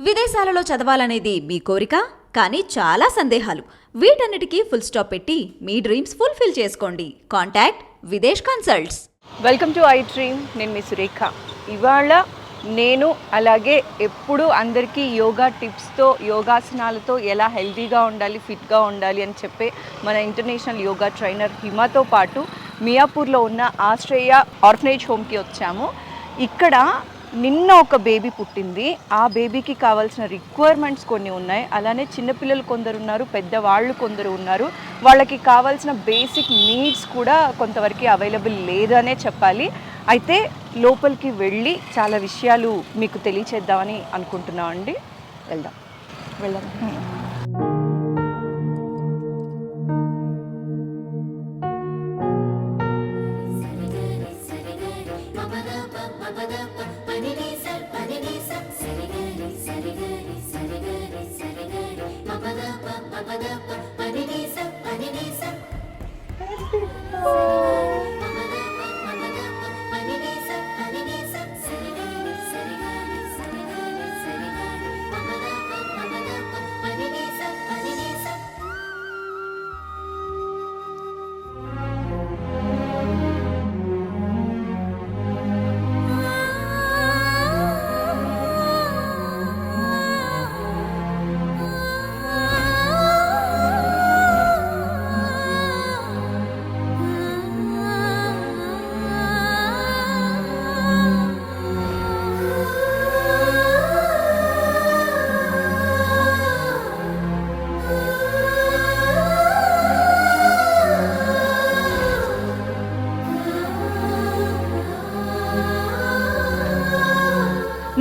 విదేశాలలో చదవాలనేది మీ కోరిక, కానీ చాలా సందేహాలు. వీటన్నిటికీ ఫుల్ స్టాప్ పెట్టి మీ డ్రీమ్స్ ఫుల్ఫిల్ చేసుకోండి. Contact Videsh consults. Welcome to I dream. నేను మీ సురేఖ. ఇవాళ నేను అలాగే ఎప్పుడు అందరికీ యోగా టిప్స్తో, యోగాసనాలతో ఎలా హెల్తీగా ఉండాలి, ఫిట్గా ఉండాలి అని చెప్పే మన ఇంటర్నేషనల్ యోగా ట్రైనర్ హిమాతో పాటు మియాపూర్లో ఉన్న ఆశ్రయ ఆర్ఫనేజ్ హోమ్కి వచ్చాము. ఇక్కడ నిన్న ఒక బేబీ పుట్టింది. ఆ బేబీకి కావాల్సిన రిక్వైర్మెంట్స్ కొన్ని ఉన్నాయి. అలానే చిన్నపిల్లలు కొందరు ఉన్నారు, పెద్దవాళ్ళు కొందరు ఉన్నారు. వాళ్ళకి కావాల్సిన బేసిక్ నీడ్స్ కూడా కొంతవరకు అవైలబుల్ లేదనే చెప్పాలి. అయితే లోపలికి వెళ్ళి చాలా విషయాలు మీకు తెలియచేద్దామని అనుకుంటున్నామండి. వెళ్దాం.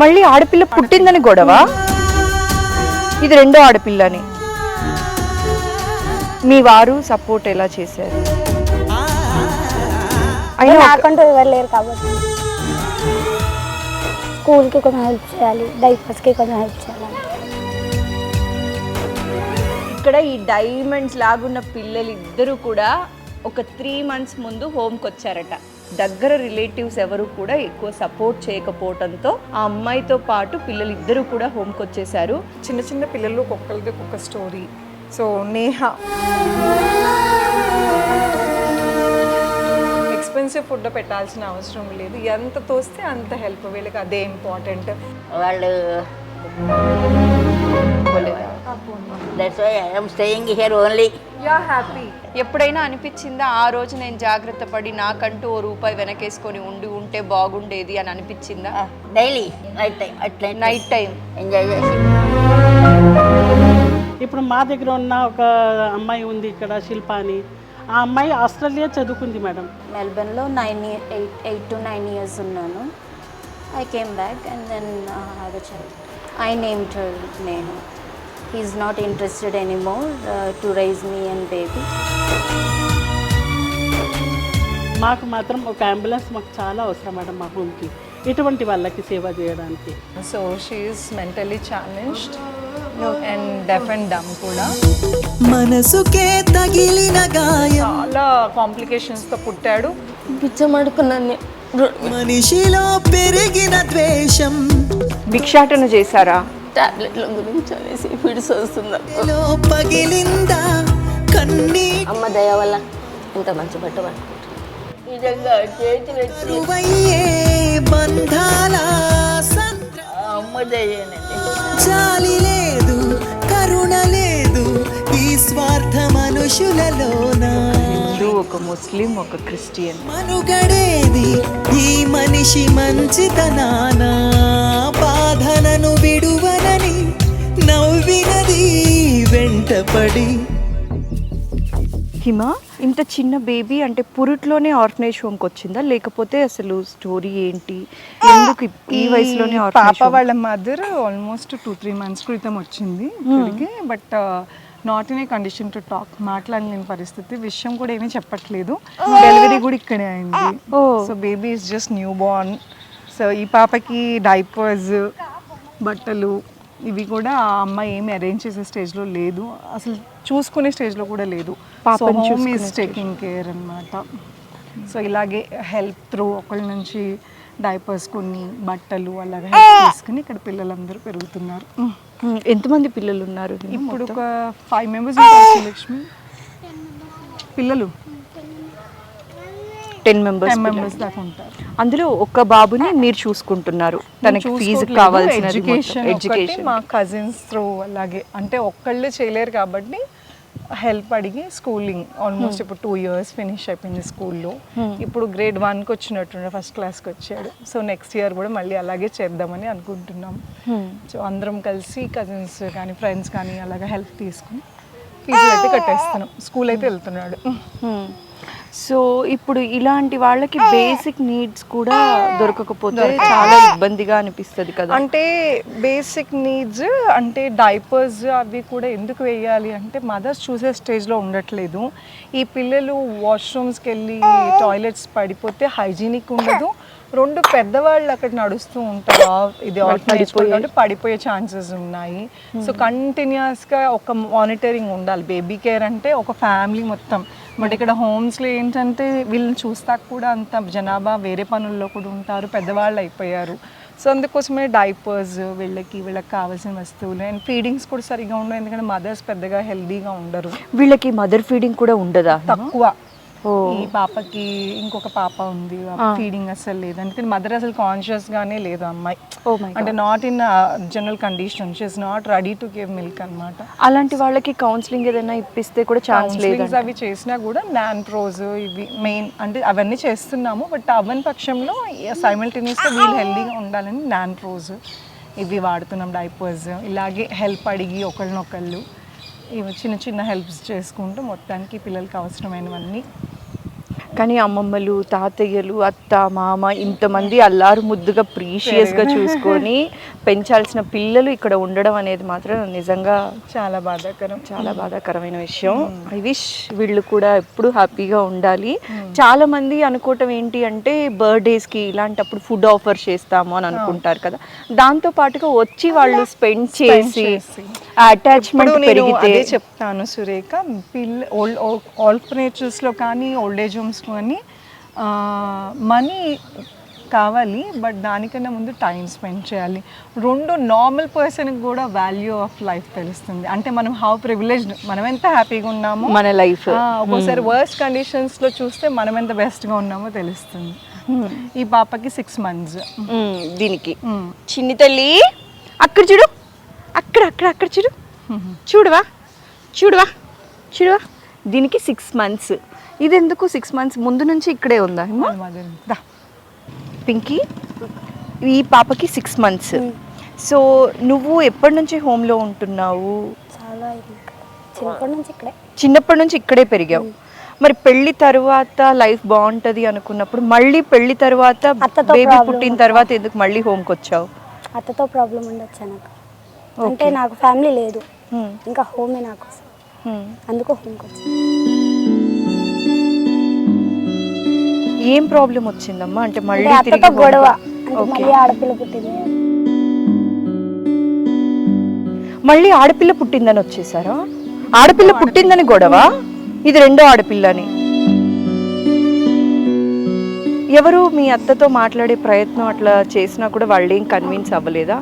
మళ్ళీ ఆడపిల్ల పుట్టిందని గొడవ. ఇది రెండో ఆడపిల్లని. మీ వారు సపోర్ట్ ఎలా చేశారు? అయినా నాకంటూ ఎవరు లేరు కాబట్టి స్కూల్కి కొంచెం హెల్ప్ చేయాలి, డైపర్స్కి కొంచెం హెల్ప్ చేయాలి. ఇక్కడ ఈ డైమండ్స్ లాగున్న పిల్లలు ఇద్దరు కూడా ఒక 3 months ముందు హోమ్కి వచ్చారట. దగ్గర రిలేటివ్స్ ఎవరు కూడా ఎక్కువ సపోర్ట్ చేయకపోవడంతో ఆ అమ్మాయితో పాటు పిల్లలు ఇద్దరు కూడా హోమ్కి వచ్చేసారు. చిన్న చిన్న పిల్లలు ఒక్కొక్కరిది ఒక్కొక్క story. So Neha expensive food పెట్టాల్సిన అవసరం లేదు, ఎంత తోస్తే అంత హెల్ప్. వీళ్ళకి అదే ఇంపార్టెంట్. వాళ్ళు that's why I am staying here only. You are happy. ఎప్పుడైనా అనిపించిందా ఆ రోజు నేను జాగ్రత్త పడి నాకంటూ ₹1 వెనకేసుకొని ఉంటే బాగుండేది అని అనిపించిందా? డైలీ నైట్ టైం ఎంజాయ్ చేసి. ఇప్పుడు మా దగ్గర ఉన్న ఒక అమ్మాయి ఉంది ఇక్కడ, శిల్ప అని. ఆ అమ్మాయి ఆస్ట్రేలియా చదువుకుంది మేడం. మెల్బర్న్లో 8 to 9 years ఉన్నాను. I came back and then have a child. I named her Neha. He is not interested anymore to raise me and baby. మాకు మాత్రం ఒక అంబులెన్స్ మాకు చాలా అవసరం మేడం మా హోమ్కి, ఇటువంటి వాళ్ళకి సేవ చేయడానికి. So she is mentally challenged and deaf and dumb కూడా. మనసుకే తగిలిన గాయం, చాలా కాంప్లికేషన్స్తో పుట్టాడు. పిచ్చమడుకున్నాను. మనిషిలో పెరిగిన ద్వేషం, భిక్షాటన చేశారా? టాబ్లెట్ల గురించి అనేసి ఫిడ్స్ వస్తుంది. పగిలిందా కన్నీ, అమ్మ దయ వల్ల ఇంత మంచి బట్ట పట్టుకుంటుంది. నిజంగా చేతులు కరువయ్యే బంధాల అమ్మదయ్యేనండి. జాలి లేదు, కరుణ లేదు ఈ స్వార్థ మనుషులలోనా. హిందూ, ఒక ముస్లిం, ఒక క్రిస్టియన్. మనుగడేది ఈ మనిషి మంచితనాన, బాధనను విడువనని నవ్వినది వెంటపడి. హిమ, ఇంత చిన్న బేబీ అంటే పురుట్లోనే ఆర్ఫనేజ్ హోమ్కి వచ్చిందా, లేకపోతే అసలు స్టోరీ ఏంటి, ఎందుకు ఈ వయసులోనే? పాప వాళ్ళ మదర్ ఆల్మోస్ట్ 2-3 months క్రితం వచ్చింది ఇక్కడికి. But not in a condition to talk. మాట్లాడలేని పరిస్థితి. విషయం కూడా ఏమీ చెప్పట్లేదు. డెలివరీ కూడా ఇక్కడే అయింది. So baby is just new Born. So ఈ పాపకి డైపర్స్, బట్టలు ఇవి కూడా ఆ అమ్మాయి ఏమి అరేంజ్ చేసే స్టేజ్లో లేదు, అసలు చూసుకునే స్టేజ్లో కూడా లేదు. హోమ్ ఈజ్ టేకింగ్ కేర్ అనమాట. సో ఇలాగే హెల్ప్ త్రూ ఒకళ్ళ నుంచి డైపర్స్ కొన్ని బట్టలు అలాగే help తీసుకుని ఇక్కడ పిల్లలందరూ పెరుగుతున్నారు. ఎంతమంది పిల్లలు ఉన్నారు? ఇప్పుడు ఒక 5 members ఉంటారు లక్ష్మి. పిల్లలు 10 members దాకా ఉంటారు. అందులో ఒక్క బాబుని మీరు చూసుకుంటున్నారు, తనకి ఫీజు కావాల్సిన ఎడ్యుకేషన్ మా కజిన్స్ త్రూ అలాగే అంటే ఒక్కళ్ళే చేయలేరు కాబట్టి హెల్ప్ అడిగి స్కూలింగ్ ఆల్మోస్ట్ ఇప్పుడు 2 years ఫినిష్ అయిపోయింది స్కూల్లో. ఇప్పుడు grade 1కి వచ్చినట్టుండే, ఫస్ట్ క్లాస్కి వచ్చాడు. సో నెక్స్ట్ ఇయర్ కూడా మళ్ళీ అలాగే చేద్దామని అనుకుంటున్నాం. సో అందరం కలిసి కజిన్స్ కానీ ఫ్రెండ్స్ కానీ అలాగే హెల్ప్ తీసుకుని ఫీజు అయితే కట్టేస్తున్నాం. స్కూల్ అయితే వెళ్తున్నాడు. సో ఇప్పుడు ఇలాంటి వాళ్ళకి బేసిక్ నీడ్స్ కూడా దొరకకపోతే చాలా ఇబ్బందిగా అనిపిస్తుంది కదా. అంటే బేసిక్ నీడ్స్ అంటే డైపర్స్ అవి కూడా ఎందుకు వేయాలి అంటే మదర్స్ చూసే స్టేజ్లో ఉండట్లేదు. ఈ పిల్లలు వాష్రూమ్స్కి వెళ్ళి టాయిలెట్స్ పడిపోతే హైజీనిక్ ఉండదు. 2 పెద్దవాళ్ళు అక్కడ నడుస్తూ ఉంటారు, ఇది అంటే పడిపోయే ఛాన్సెస్ ఉన్నాయి. సో కంటిన్యూస్గా ఒక మానిటరింగ్ ఉండాలి. బేబీ కేర్ అంటే ఒక ఫ్యామిలీ మొత్తం. బట్ ఇక్కడ హోమ్స్లో ఏంటంటే వీళ్ళని చూస్తాక కూడా అంత జనాభా వేరే పనుల్లో కూడా ఉంటారు, పెద్దవాళ్ళు అయిపోయారు. సో అందుకోసమే డైపర్స్ వీళ్ళకి కావాల్సిన వస్తువులు అండ్ ఫీడింగ్స్ కూడా సరిగా ఉండవు. ఎందుకంటే మదర్స్ పెద్దగా హెల్దీగా ఉండరు. వీళ్ళకి మదర్ ఫీడింగ్ కూడా ఉండదా? తక్కువ. ఈ పాపకి ఇంకొక పాప ఉంది, ఫీడింగ్ అసలు లేదు. అందుకని మదర్ అసలు కాన్షియస్ గానే లేదు అమ్మాయి. అంటే not in general condition, she is not ready to give milk అన్నమాట. అలాంటి వాళ్ళకి కౌన్సిలింగ్ ఏదైనా ఇప్పిస్తే కూడా ఛాన్స్ లేదు. అవి చేసినా కూడా నాన్ప్రోజ్ ఇవి మెయిన్ అంటే అవన్నీ చేస్తున్నాము. బట్ అవన్నీ పక్షంలో సైమల్టేనియస్గా వీళ్ళు హెల్దీగా ఉండాలని నాన్ప్రోజ్ ఇవి వాడుతున్నాం. డైపర్స్ ఇలాగే హెల్ప్ అడిగి ఒకళ్ళనొకళ్ళు ఇవి చిన్న చిన్న హెల్ప్స్ చేసుకుంటూ మొత్తానికి పిల్లలకి అవసరమైనవన్నీ. కానీ అమ్మమ్మలు, తాతయ్యలు, అత్త, మామ ఇంతమంది అల్లారు ముద్దుగా ప్రీషియస్గా చూసుకొని పెంచాల్సిన పిల్లలు ఇక్కడ ఉండడం అనేది మాత్రం నిజంగా చాలా బాధాకరమైన విషయం. ఐ విష్ వీళ్ళు కూడా ఎప్పుడు హ్యాపీగా ఉండాలి. చాలా మంది అనుకోవటం ఏంటి అంటే బర్త్డేస్కి ఇలాంటప్పుడు ఫుడ్ ఆఫర్ చేస్తాము అని అనుకుంటారు కదా, దాంతో పాటుగా వచ్చి వాళ్ళు స్పెండ్ చేసి అటాచ్మెంట్ పెరిగితే చెప్తాను సురేఖ. ఆర్ఫనేజెస్లో కానీ ఓల్డ్ ఏజ్ హోమ్స్ కానీ మనీ కావాలి, బట్ దానికన్నా ముందు టైం స్పెండ్ చేయాలి. 2 నార్మల్ పర్సన్కి కూడా వాల్యూ ఆఫ్ లైఫ్ తెలుస్తుంది. అంటే మనం హౌ ప్రివిలేజ్డ్, మనం ఎంత హ్యాపీగా ఉన్నామో మన లైఫ్, ఒక్కోసారి వర్స్ట్ కండిషన్స్లో చూస్తే మనం ఎంత బెస్ట్గా ఉన్నామో తెలుస్తుంది. ఈ పాపకి 6 months. దీనికి చిన్ని తల్లి అక్కడ చూడు, అక్కడ చూడు, చూడువా దీనికి 6 months. ఇది ఎందుకు 6 months ముందు నుంచి ఇక్కడే ఉందా పింకీ? ఈ పాపకి 6 months. సో నువ్వు ఎప్పటి నుంచి హోమ్లో ఉంటున్నావు? చిన్నప్పటి నుంచి ఇక్కడే పెరిగావు. మరి పెళ్లి తర్వాత లైఫ్ బాగుంటది అనుకున్నప్పుడు మళ్ళీ పెళ్లి తర్వాత బేబీ పుట్టిన తర్వాత ఎందుకు మళ్ళీ హోమ్కి వచ్చావు? అత్తతో ప్రాబ్లం ఉండొచ్చు నాకు, అంటే నాకు ఫ్యామిలీ లేదు, ఇంకా హోమే నాకు, అందుకు హోమ్కి వచ్చాను. ఏం ప్రాబ్లం వచ్చిందమ్మా? అంటే మళ్ళీ అత్తతో గొడవ, మళ్ళీ ఆడపిల్ల పుట్టింది. మళ్ళీ ఆడపిల్ల పుట్టిందని వచ్చేసారా? ఆడపిల్ల పుట్టిందని గొడవ, ఇది 2వ ఆడపిల్లని. ఎవరు మీ అత్తతో మాట్లాడే ప్రయత్నం అట్లా చేసినా కూడా వాళ్ళు ఏం కన్విన్స్ అవ్వలేదా?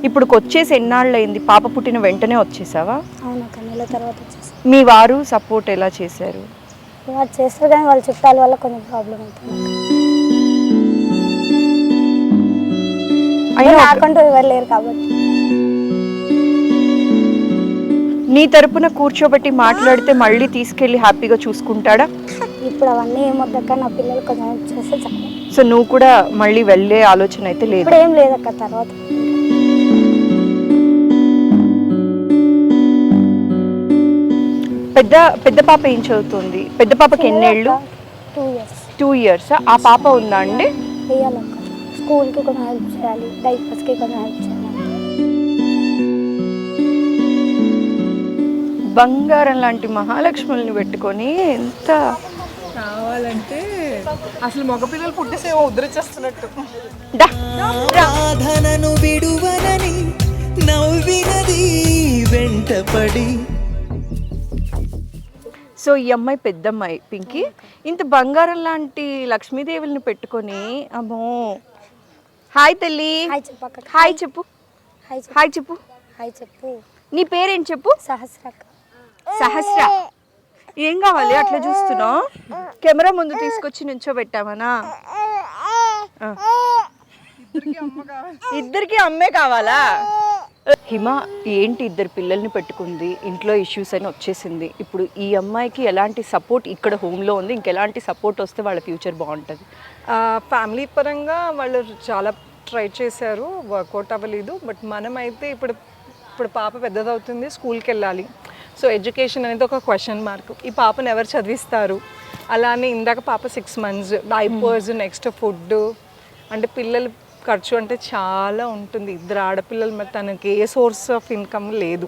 ఇప్పుడు వచ్చేసి ఎన్నాళ్ళైంది? పాప పుట్టిన వెంటనే వచ్చేసావా? అవునక్క, నెల తర్వాత వచ్చేసి. మీ వారు సపోర్ట్ ఎలా చేశారు? వాళ్ళు చేస్తారు కానీ వాళ్ళ చుట్టాల వల్ల కొంచెం ప్రాబ్లం అవుతుంది. నాకంటూ ఎవరు లేరు కాబట్టి. నీ తరపున కూర్చోబెట్టి మాట్లాడితే మళ్ళీ తీసుకెళ్ళి హ్యాపీగా చూసుకుంటాడా? ఇప్పుడు అవన్నీ ఏమొద్దక్క, నా పిల్లలు కొంచెం హెల్ప్ చేస్తే చాలు. సో నువ్వు కూడా మళ్ళీ వెళ్ళే ఆలోచన అయితే లేదు? ఇప్పుడు ఏం లేదక్క. తర్వాత పెద్ద పాప ఏం చదువుతుంది? పెద్ద పాపకి ఎన్నేళ్ళు? 2 years. 2 years. ఆ పాప ఉందా అండి? వేయాలక్క, స్కూల్కి కొంచెం హెల్ప్ చేయాలి, డైపర్స్కి కొంచెం హెల్ప్ చేయాలి. బంగారం లాంటి మహాలక్ష్ముల్ని పెట్టుకొని ఎంత కావాలంటే అసలు మగపిల్లలు పుట్టేసే ఉద్ధరించేస్తున్నట్టు. సాధనను విడువనని నవ్వినది వెంటపడి. సో ఈ అమ్మాయి పెద్దమ్మాయి పింకీ, ఇంత బంగారం లాంటి లక్ష్మీదేవుల్ని పెట్టుకొని అమ్మో హాయ్ తల్లి. హాయ్ చెప్పక్క. హాయ్ చెప్పు. హాయ్ చెప్పు. హాయ్ చెప్పు. హాయ్ చెప్పు. నీ పేరేంటి చెప్పు. సహస్రక్క. సహస్ర. ఏం కావాలి అట్లా చూస్తున్నావు? కెమెరా ముందు తీసుకొచ్చి నుంచోబెట్టామనా? ఇద్దరికి అమ్మే కావాలా? హిమ ఏంటి ఇద్దరు పిల్లల్ని పెట్టుకుంది, ఇంట్లో ఇష్యూస్ అని వచ్చేసింది. ఇప్పుడు ఈ అమ్మాయికి ఎలాంటి సపోర్ట్ ఇక్కడ హోమ్లో ఉంది, ఇంకెలాంటి సపోర్ట్ వస్తే వాళ్ళ ఫ్యూచర్ బాగుంటుంది? ఫ్యామిలీ పరంగా వాళ్ళు చాలా ట్రై చేశారు, వర్కౌట్ అవ్వలేదు. బట్ మనమైతే ఇప్పుడు పాప పెద్దదవుతుంది, స్కూల్కి వెళ్ళాలి. సో ఎడ్యుకేషన్ అనేది ఒక క్వశ్చన్ మార్క్. ఈ పాపను ఎవరు చదివిస్తారు? అలానే ఇందాక పాప 6 months, డైపర్స్, నెక్స్ట్ ఫుడ్, అంటే పిల్లలు ఖర్చు అంటే చాలా ఉంటుంది. ఇద్దరు ఆడపిల్లలు, మరి తనకి ఏ సోర్స్ ఆఫ్ ఇన్కమ్ లేదు.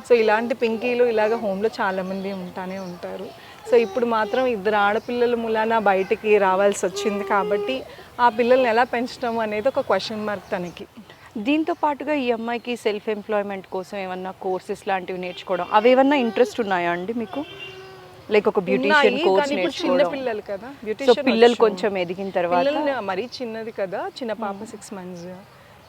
సో ఇలాంటి పింకీలు ఇలాగ హోమ్లో చాలామంది ఉంటానే ఉంటారు. సో ఇప్పుడు మాత్రం ఇద్దరు ఆడపిల్లల మూలాన బయటికి రావాల్సి వచ్చింది కాబట్టి ఆ పిల్లల్ని ఎలా పెంచడం అనేది ఒక క్వశ్చన్ మార్క్ తనకి. దీంతో పాటుగా ఈ అమ్మాయికి సెల్ఫ్ ఎంప్లాయ్మెంట్ కోసం ఏమన్నా కోర్సెస్ లాంటివి నేర్చుకోవడం అవి ఏమన్నా ఇంట్రెస్ట్ ఉన్నాయా అండి మీకు? లైక్ ఒక బ్యూటిషియన్ కోర్స్ చిన్న నేర్చుకోవడం. పిల్లలు కదా, సో బ్యూటిషియన్ పిల్లలు కొంచెం ఎదిగిన తర్వాత పిల్లలు మరీ చిన్నది కదా, చిన్న పాప 6 months.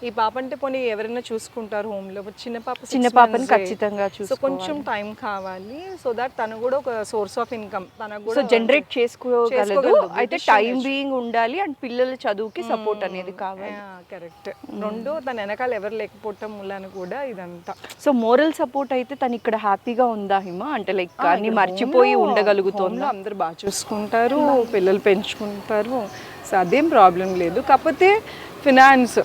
ఈ పాప అంటే పోనీ ఎవరైనా చూసుకుంటారు హోమ్లో, బట్ చిన్న పాప 6 చిన్న పాపని months. ఖచ్చితంగా సో చూసుకోవాలి. కొంచెం టైం కావాలి. సో దట్ తను కూడా ఒక సోర్స్ ఆఫ్ ఇన్కమ్ తనకు సో కూడా జనరేట్ చేసుకోగలదు. చేసుకోగలదు. అయితే టైం బీయింగ్ ఉండాలి అండ్ పిల్లల చదువుకి సపోర్ట్ అనేది కావాలి. కరెక్ట్. రెండు తన వెనకాల ఎవరు లేకపోవటం మూలాన కూడా ఇదంతా. సో మోరల్ సపోర్ట్ అయితే తను ఇక్కడ హ్యాపీగా ఉందా హిమ? అంటే లైక్ అన్ని మర్చిపోయి ఉండగలుగుతుందా? అందరు బాగా చూసుకుంటారు, పిల్లలు పెంచుకుంటారు. సో అదేం ప్రాబ్లం లేదు. కాకపోతే ఫినాన్స్,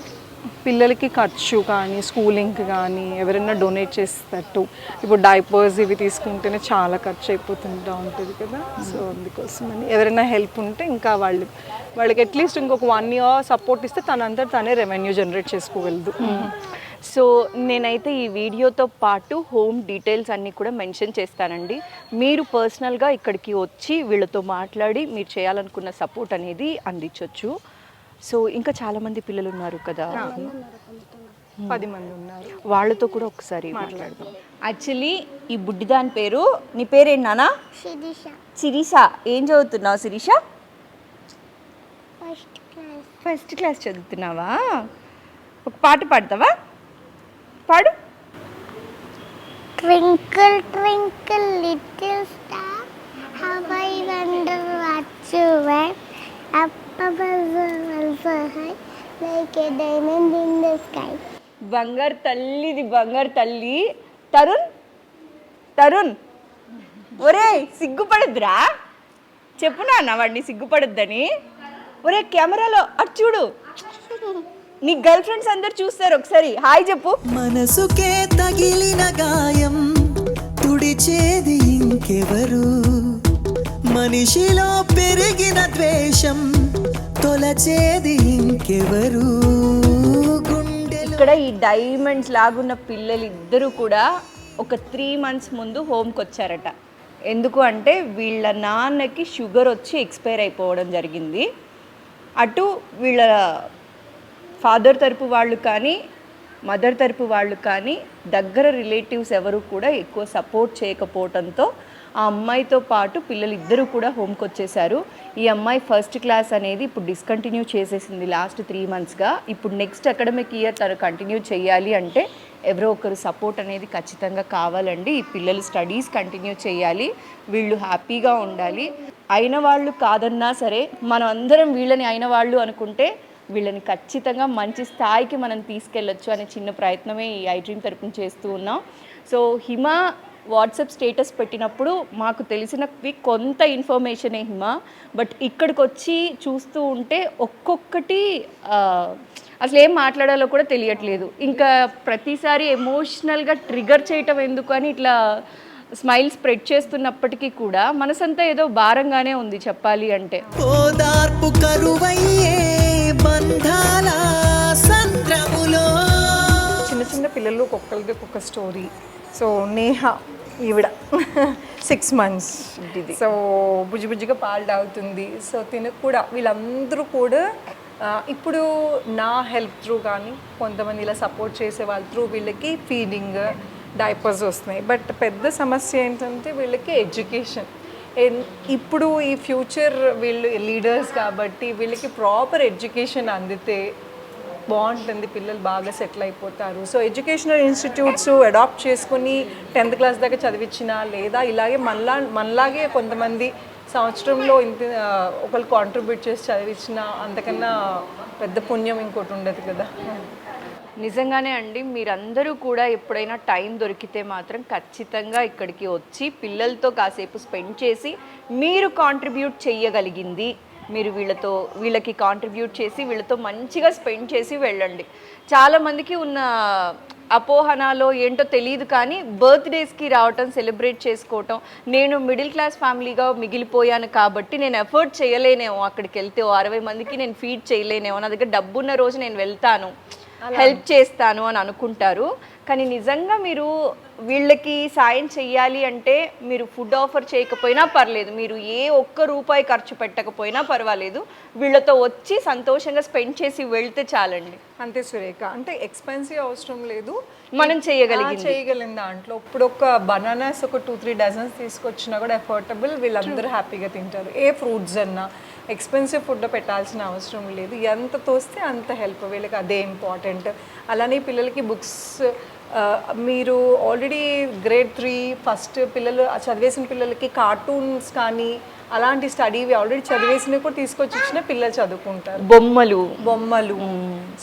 పిల్లలకి ఖర్చు కానీ స్కూలింగ్కి కానీ ఎవరైనా డొనేట్ చేసేటట్టు, ఇప్పుడు డైపర్స్ ఇవి తీసుకుంటేనే చాలా ఖర్చు అయిపోతుంటా ఉంటుంది కదా. సో అందుకోసం అని ఎవరైనా హెల్ప్ ఉంటే ఇంకా వాళ్ళకి అట్లీస్ట్ ఇంకొక 1 year సపోర్ట్ ఇస్తే తనంతా తనే రెవెన్యూ జనరేట్ చేసుకోగలదు. సో నేనైతే ఈ వీడియోతో పాటు హోమ్ డీటెయిల్స్ అన్నీ కూడా మెన్షన్ చేస్తానండి. మీరు పర్సనల్గా ఇక్కడికి వచ్చి వీళ్ళతో మాట్లాడి మీరు చేయాలనుకున్న సపోర్ట్ అనేది అందించవచ్చు. సో ఇంకా చాలామంది పిల్లలు ఉన్నారు కదా, 10 మంది ఉన్నారు. వాళ్ళతో కూడా ఒకసారి మాట్లాడదాం. యాక్చువల్లీ ఈ బుడ్డిదాని పేరు, నీ పేరేంటి నాన్న? శిరీష. ఏం చదువుతున్నావు శిరీష? ఫస్ట్ క్లాస్ చదువుతున్నావా? ఒక పాట పాడతావా? పాడు. Twinkle, twinkle, little star, how I wonder what you wear. Up above so high, like a diamond in the sky. బంగారు తల్లిది, బంగారు తల్లి. తరుణ్, తరుణ్ ఒరే సిగ్గుపడద్దురా, చెప్పు నాన్న వాడిని సిగ్గుపడద్దని. ఒరే కెమెరాలో అటు చూడు, నీ గర్ల్ ఫ్రెండ్స్ అందరు చూస్తారు, ఒకసారి హాయ్ చెప్పు. మనసుకే తగిలిన గాయం తుడిచేది ఇంకెవరు, మనిషిలో పెరిగిన ద్వేషం తొలచేది ఇంకెవరు. ఇక్కడ ఈ డైమండ్స్ లాగున్న పిల్లలు ఇద్దరు కూడా ఒక 3 months ముందు హోమ్కి వచ్చారట. ఎందుకు అంటే వీళ్ళ నాన్నకి షుగర్ వచ్చి ఎక్స్పైర్ అయిపోవడం జరిగింది. అటు వీళ్ళ ఫాదర్ తరపు వాళ్ళు కానీ మదర్ తరపు వాళ్ళు కానీ దగ్గర రిలేటివ్స్ ఎవరు కూడా ఎక్కువ సపోర్ట్ చేయకపోవడంతో ఆ అమ్మాయితో పాటు పిల్లలు ఇద్దరు కూడా హోమ్కి వచ్చేసారు. ఈ అమ్మాయి ఫస్ట్ క్లాస్ అనేది ఇప్పుడు డిస్కంటిన్యూ చేసేసింది లాస్ట్ 3 monthsగా. ఇప్పుడు నెక్స్ట్ అకాడమిక్ ఇయర్ తను కంటిన్యూ చేయాలి అంటే ఎవరో ఒకరు సపోర్ట్ అనేది ఖచ్చితంగా కావాలండి. ఈ పిల్లలు స్టడీస్ కంటిన్యూ చేయాలి, వీళ్ళు హ్యాపీగా ఉండాలి. అయిన వాళ్ళు కాదన్నా సరే మనం అందరం వీళ్ళని అయిన వాళ్ళు అనుకుంటే వీళ్ళని ఖచ్చితంగా మంచి స్థాయికి మనం తీసుకెళ్ళొచ్చు అనే చిన్న ప్రయత్నమే ఈ ఐ డ్రీమ్ తరపున చేస్తూ ఉన్నాం. సో హిమ వాట్సాప్ స్టేటస్ పెట్టినప్పుడు మాకు తెలిసినవి కొంత ఇన్ఫర్మేషనే హిమ, బట్ ఇక్కడికి వచ్చి చూస్తూ ఉంటే ఒక్కొక్కటి అసలు ఏం మాట్లాడాలో కూడా తెలియట్లేదు. ఇంకా ప్రతిసారి ఎమోషనల్గా ట్రిగర్ చేయటం ఎందుకు అని ఇట్లా స్మైల్ స్ప్రెడ్ చేస్తున్నప్పటికీ కూడా మనసంతా ఏదో భారంగానే ఉంది చెప్పాలి అంటే. ఓదార్పు కరువయ్యే బంధాల సంద్రములో. చిన్న చిన్న పిల్లలు ఒక్కొక్కరికి ఒక్కొక్క స్టోరీ. సో నేహ ఈవిడ 6 months, సో బుజ్జిగా పాలు తాగుతుంది. సో తినకు కూడా వీళ్ళందరూ కూడా ఇప్పుడు నా హెల్ప్ త్రూ కానీ కొంతమంది ఇలా సపోర్ట్ చేసే వాళ్ళ త్రూ వీళ్ళకి ఫీడింగ్, డైపర్స్ వస్తున్నాయి. బట్ పెద్ద సమస్య ఏంటంటే వీళ్ళకి ఎడ్యుకేషన్. ఇప్పుడు ఈ ఫ్యూచర్ వీళ్ళు లీడర్స్ కాబట్టి వీళ్ళకి ప్రాపర్ ఎడ్యుకేషన్ అందితే బాగుంటుంది, పిల్లలు బాగా సెటిల్ అయిపోతారు. సో ఎడ్యుకేషనల్ ఇన్స్టిట్యూట్స్ అడాప్ట్ చేసుకుని 10th క్లాస్ దాకా చదివించినా, లేదా ఇలాగే మనలాగే కొంతమంది సంవత్సరంలో ఇంత ఒకళ్ళు కాంట్రిబ్యూట్ చేసి చదివించిన అంతకన్నా పెద్ద పుణ్యం ఇంకోటి ఉండదు కదా. నిజంగానే అండి, మీరందరూ కూడా ఎప్పుడైనా టైం దొరికితే మాత్రం ఖచ్చితంగా ఇక్కడికి వచ్చి పిల్లలతో కాసేపు స్పెండ్ చేసి మీరు కాంట్రిబ్యూట్ చేయగలిగింది మీరు వీళ్ళకి కాంట్రిబ్యూట్ చేసి వీళ్ళతో మంచిగా స్పెండ్ చేసి వెళ్ళండి. చాలామందికి ఉన్న అపోహనాలో ఏంటో తెలియదు, కానీ బర్త్డేస్కి రావటం, సెలబ్రేట్ చేసుకోవటం, నేను మిడిల్ క్లాస్ ఫ్యామిలీగా మిగిలిపోయాను కాబట్టి నేను ఎఫర్ట్ చేయలేనేమో, అక్కడికి వెళ్తే 60 మందికి నేను ఫీడ్ చేయలేనేమో, నా దగ్గర డబ్బున్న రోజు నేను వెళ్తాను, హెల్ప్ చేస్తాను అని అనుకుంటారు. కానీ నిజంగా మీరు వీళ్ళకి సాయం చెయ్యాలి అంటే మీరు ఫుడ్ ఆఫర్ చేయకపోయినా పర్లేదు, మీరు ఏ ఒక్క రూపాయి ఖర్చు పెట్టకపోయినా పర్వాలేదు, వీళ్ళతో వచ్చి సంతోషంగా స్పెండ్ చేసి వెళ్తే చాలండి. అంతే సురేఖ, అంటే ఎక్స్పెన్సివ్ అవసరం లేదు, మనం చేయగలిగిన దాంట్లో. ఇప్పుడు ఒక బనానాస్ ఒక 2-3 డజన్స్ తీసుకొచ్చినా కూడా ఎఫోర్డబుల్, వీళ్ళందరూ హ్యాపీగా తింటారు. ఏ ఫ్రూట్స్ అన్నా ఎక్స్పెన్సివ్ ఫుడ్ పెట్టాల్సిన అవసరం లేదు, ఎంత తోస్తే అంత హెల్ప్, వీళ్ళకి అదే ఇంపార్టెంట్. అలానే పిల్లలకి బుక్స్, మీరు ఆల్రెడీ గ్రేడ్ 3 ఫస్ట్ పిల్లలు చదివేసిన పిల్లలకి కార్టూన్స్ కానీ అలాంటి స్టడీవి ఆల్రెడీ చదివేసినవి కూడా తీసుకొచ్చి ఇచ్చిన పిల్లలు చదువుకుంటారు. బొమ్మలు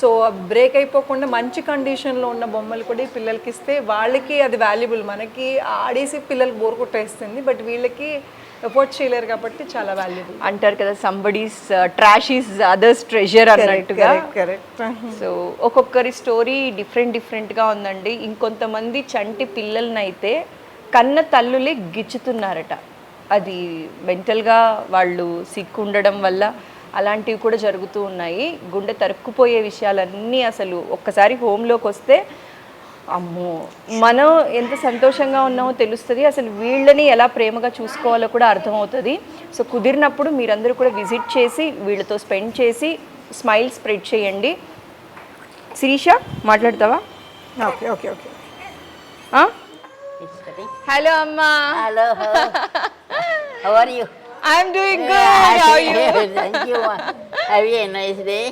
సో బ్రేక్ అయిపోకుండా మంచి కండిషన్లో ఉన్న బొమ్మలు కూడా ఈ పిల్లలకి ఇస్తే వాళ్ళకి అది వాల్యుబుల్. మనకి ఆడేసి పిల్లలకి బోర్ కొట్టేస్తుంది, బట్ వీళ్ళకి ఎఫోర్డ్ చేయలేరు కాబట్టి చాలా వాల్యుబుల్. అంటారు కదా, somebody's trash is others treasure అన్నట్టుగా. కరెక్ట్. సో ఒక్కొక్కరి స్టోరీ డిఫరెంట్గా ఉందండి. ఇంకొంతమంది చంటి పిల్లలనైతే కన్న తల్లులే గిచ్చుతున్నారట, అది మెంటల్గా వాళ్ళు సిక్ ఉండడం వల్ల అలాంటివి కూడా జరుగుతూ ఉన్నాయి. గుండె తరుక్కుపోయే విషయాలన్నీ అసలు ఒక్కసారి హోమ్లోకి వస్తే అమ్మో, మనం ఎంత సంతోషంగా ఉన్నామో తెలుస్తుంది, అసలు వీళ్ళని ఎలా ప్రేమగా చూసుకోవాలో కూడా అర్థమవుతుంది. సో కుదిరినప్పుడు మీరందరూ కూడా విజిట్ చేసి వీళ్ళతో స్పెండ్ చేసి స్మైల్ స్ప్రెడ్ చేయండి. శిరీష మాట్లాడతావా? ఓకే. హలో అమ్మా. Hello. How are you? I'm doing good. How are you? Thank you. Have a nice day.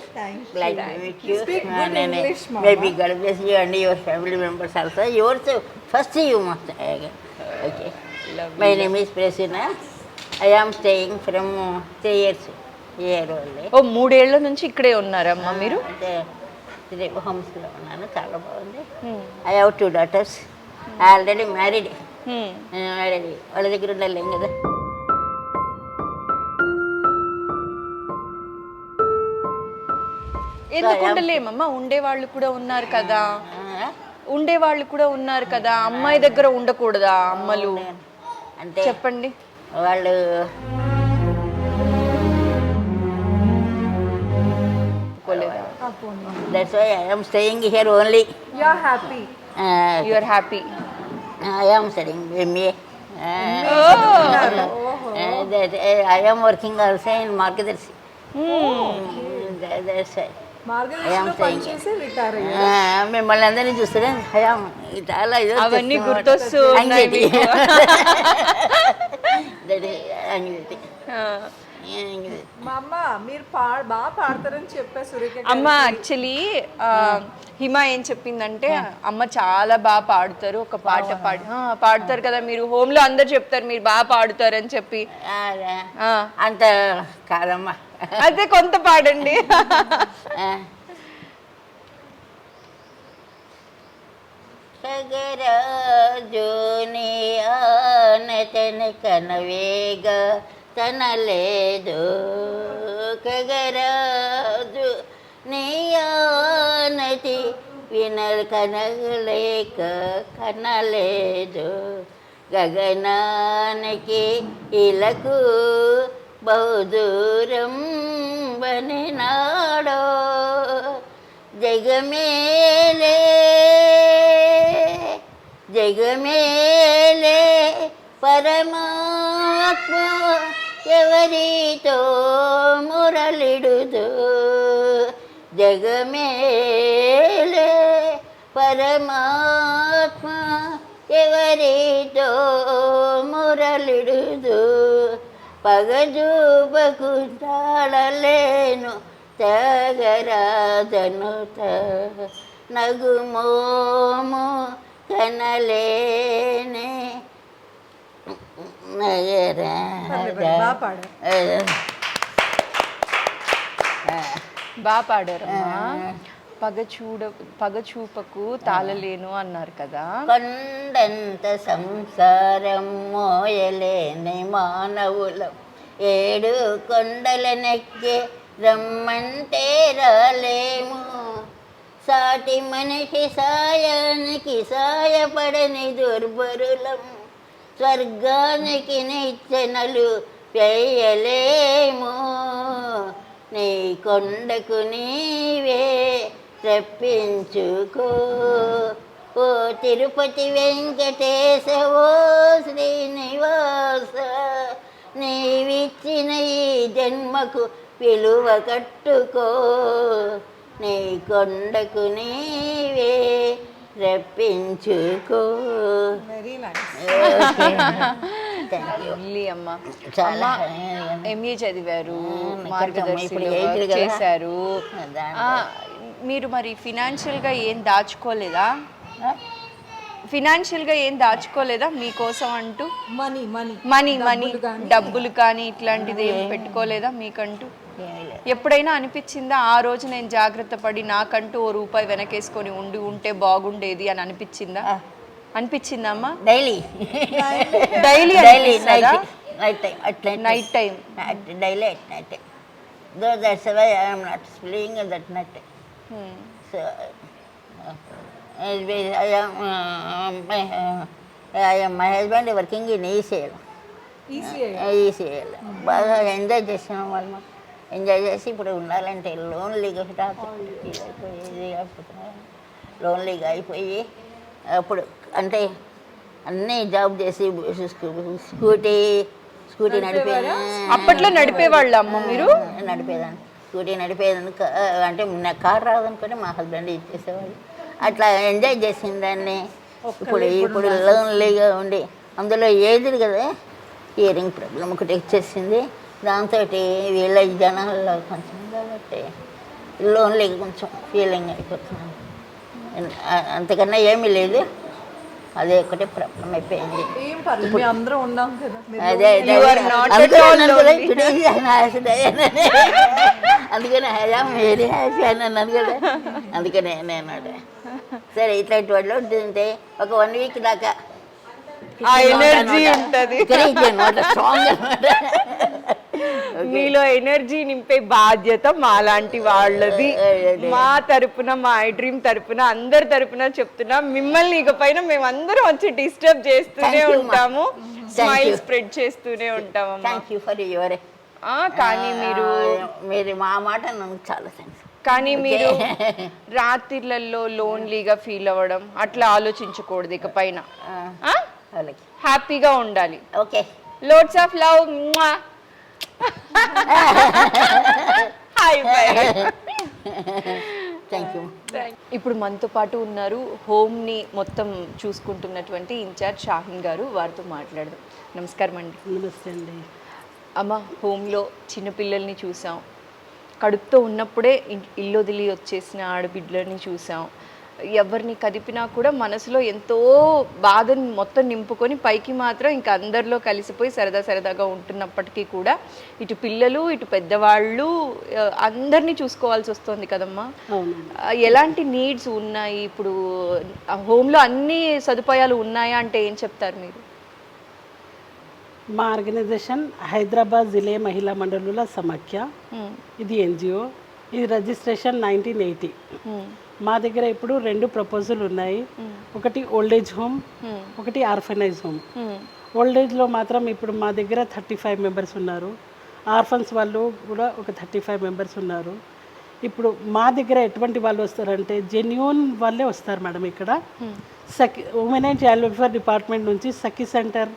Glad to meet you. Speak good English, Mama. Maybe God bless you and your family members also. Yours first you must. Okay. My name is Presina. I am staying from 3 years here only. ఓ 3 ఏళ్ల నుంచి ఇక్కడే ఉన్నారమ్మా మీరు? అంటే హోమ్స్లో ఉన్నాను, చాలా బాగుంది. I have 2 daughters. Already married. వాళ్ళ దగ్గర ఉండలేం కదా. ఎందుకు ఉండలేమమ్మా, ఉండేవాళ్ళు కూడా ఉన్నారు కదా, అమ్మాయి దగ్గర ఉండకూడదా అమ్మలు? అంటే చెప్పండి. వాళ్ళు that's why I am staying here only. You are happy. You are happy. I am studying MA. I am working also in Margadarshi. That's why. మిమ్మల్ని అందరినీ చూస్తే చాలా అవన్నీ గుర్తొస్తూ అమ్మ. యాక్చువల్లీ హిమ ఏం చెప్పిందంటే, అమ్మ చాలా బాగా పాడుతారు, ఒక పాట పాడతారు కదా మీరు హోమ్ లో అందరు చెప్తారు మీరు బాగా పాడుతారు అని చెప్పి. అంత కాదమ్మా, అయితే కొంత పాడండి. ఖగరాజుని ఆనతన కనవేగ తనలేదు, ఖగరాజు నీయానతి కనలేక కనలేదు, గగనానికి ఇలకు బహుదూరం బనినాడో, జగమేలే పరమాత్మ ఎవరితో మురళిడుదు, జగమేలే పరమాత్మ ఎవరితో మురళిడుదు, పగజూపకు తాళలేను త్యాగరాజనుత నగుమోము కనలేనే బాగా పాడారమ్మా. పగచూపకు తాళలేను అన్నారు కదా. కొండంత సంసారం మోయలేని మానవులం, ఏడు కొండలనెక్కే రమ్మంటే రాలేము. సాటి మనిషి సాయానికి సాయపడని దుర్భరులం, స్వర్గానికి నిచ్చెనలు వేయలేము. నీ కొండకు నీవే రప్పించుకో, ఓ తిరుపతి వెంకటేశ, ఓ శ్రీనివాస, నీవిచ్చిన ఈ జన్మకు విలువ కట్టుకో. నీ కొండకు నీవే రప్పించుకో. Very nice. లవ్లీ అమ్మ. చాలా ఎంఏ చదివారు, ఇప్పుడు మార్గదర్శిలో ఏజ్ work కదా. చేశారు. మీరు మరి ఫినాన్షియల్గా ఏం దాచుకోలేదా? ఫినాన్షియల్గా ఏం దాచుకోలేదా మీకోసం అంటూ? మనీ డబ్బులు కానీ ఇట్లాంటిది ఏం పెట్టుకోలేదా మీకంటూ? ఎప్పుడైనా అనిపించిందా ఆ రోజు నేను జాగ్రత్త పడి నాకంటూ ఓ రూపాయి వెనకేసుకొని ఉంటే బాగుండేది అని అనిపించిందా? అనిపించిందమ్మా? Daily daily night time daily at night. Though that's why I am not sleeping that night. So my husband working in ECL. బాగా ఎంజాయ్ చేసాం వాళ్ళు. ఎంజాయ్ చేసి ఇప్పుడు ఉండాలంటే లోన్లీగా లోన్లీగా అయిపోయి అప్పుడు అంటే అన్నీ జాబ్ చేసి స్కూటీ నడిపేది. అప్పట్లో నడిపేవాళ్ళు అమ్మ మీరు? నడిపేదాన్ని, స్కూటీ నడిపేదాన్ని. అంటే నాకు కారు రాదనుకొని మా హస్బెండ్ ఇచ్చేసేవాళ్ళు. అట్లా ఎంజాయ్ చేసిన దాన్ని. ఇప్పుడు లోన్లీగా ఉండి అందులో ఏది కదా హియరింగ్ ప్రాబ్లం ఒకటి వచ్చేసింది. దాంతో వీళ్ళ జనాల్లో కొంచెం కాబట్టి లోన్లీగా కొంచెం ఫీలింగ్ అయిపోతున్నాను. అంతకన్నా ఏమీ లేదు, అదే ఒకటే ప్రాబ్లం అయిపోయింది. అదే అందుకనే ఐఆమ్ వెరీ హ్యాపీ అన్నాను కదా. అందుకనే నేను సరే ఇట్లాంటి వాళ్ళు ఉంటుంటే ఒక 1 వీక్ దాకా ఎనర్జీ ఉంటుంది. స్ట్రాంగ్ అనమాట. మీలో ఎనర్జీ నింపే బాధ్యత మాలాంటి వాళ్ళది. మా తరపున, మా ఐ డ్రీమ్ తరపున, అందరి తరపున చెప్తున్నా, మిమ్మల్ని ఇకపైన మేమందరం వచ్చి డిస్టర్బ్ చేస్తూనే ఉంటాము, స్మైల్ స్ప్రెడ్ చేస్తూనే ఉంటాము. Thank you for your. కానీ మీరు మా మాట నాకు చాలా థ్యాంక్స్. కానీ మీరు రాత్రిళ్ళల్లో లోన్లీగా ఫీల్ అవ్వడం అట్లా ఆలోచించకూడదు. ఇకపైన హ్యాపీగా ఉండాలి. Okay, loads of love. Thank you. ఇప్పుడు మనతో పాటు ఉన్నారు హోమ్ని మొత్తం చూసుకుంటున్నటువంటి ఇన్ఛార్జ్ షాహిన్ గారు. వారితో మాట్లాడదాం. నమస్కారం అండి. నమస్తే అండి. అమ్మ, హోమ్లో చిన్నపిల్లల్ని చూసాం, కడుపుతో ఉన్నప్పుడే ఇల్లు వదిలి వచ్చేసిన ఆడబిడ్డలని చూసాం. ఎవరిని కదిపినా కూడా మనసులో ఎంతో బాధని మొత్తం నింపుకొని పైకి మాత్రం ఇంకా అందరిలో కలిసిపోయి సరదాగా ఉంటున్నప్పటికీ కూడా ఇటు పిల్లలు ఇటు పెద్దవాళ్ళు అందరినీ చూసుకోవాల్సి వస్తుంది కదమ్మా. ఎలాంటి నీడ్స్ ఉన్నాయి ఇప్పుడు హోమ్లో? అన్ని సదుపాయాలు ఉన్నాయా అంటే ఏం చెప్తారు మీరు? మా ఆర్గనైజేషన్ హైదరాబాద్ జిల్లా మహిళా మండలుల సమాఖ్య. ఇది ఎన్జిఓ. ఇది రిజిస్ట్రేషన్ 1980. మా దగ్గర ఇప్పుడు 2 ప్రపోజల్ ఉన్నాయి. ఒకటి ఓల్డేజ్ హోమ్, ఒకటి ఆర్ఫనైజ్ హోమ్. ఓల్డేజ్లో మాత్రం ఇప్పుడు మా దగ్గర 35 మెంబర్స్ ఉన్నారు. ఆర్ఫన్స్ వాళ్ళు కూడా ఒక 35 మెంబర్స్ ఉన్నారు. ఇప్పుడు మా దగ్గర ఎటువంటి వాళ్ళు వస్తారంటే జెన్యూన్ వాళ్ళే వస్తారు మేడం. ఇక్కడ women and child welfare department నుంచి సఖీ సెంటర్,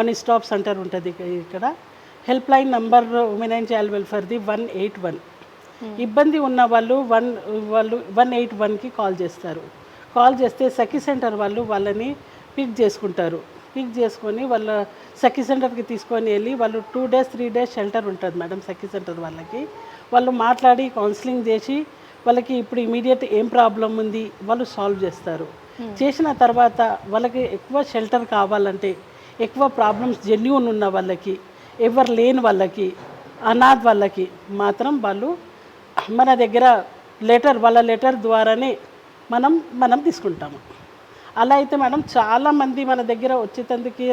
1 స్టాప్ సెంటర్ ఉంటుంది. ఇక్కడ help line number women and child వెల్ఫేర్ది 181. ఇబ్బంది ఉన్న వాళ్ళు 181కి కాల్ చేస్తారు. కాల్ చేస్తే సఖీ సెంటర్ వాళ్ళు వాళ్ళని పిక్ చేసుకుంటారు. పిక్ చేసుకొని వాళ్ళ సఖీ సెంటర్కి తీసుకొని వెళ్ళి వాళ్ళు 2 days 3 days షెల్టర్ ఉంటుంది మేడం సఖీ సెంటర్ వాళ్ళకి. వాళ్ళు మాట్లాడి కౌన్సిలింగ్ చేసి వాళ్ళకి ఇప్పుడు ఇమీడియట్ ఏం ప్రాబ్లం ఉంది వాళ్ళు సాల్వ్ చేస్తారు. చేసిన తర్వాత వాళ్ళకి ఎక్కువ షెల్టర్ కావాలంటే, ఎక్కువ ప్రాబ్లమ్స్ జెన్యూన్ ఉన్న వాళ్ళకి, ఎవరు లేని వాళ్ళకి, అనాథ వాళ్ళకి మాత్రం వాళ్ళు మన దగ్గర వాళ్ళ లెటర్ ద్వారానే మనం తీసుకుంటాము. అలా అయితే మేడం చాలామంది మన దగ్గర వచ్చేటందుకు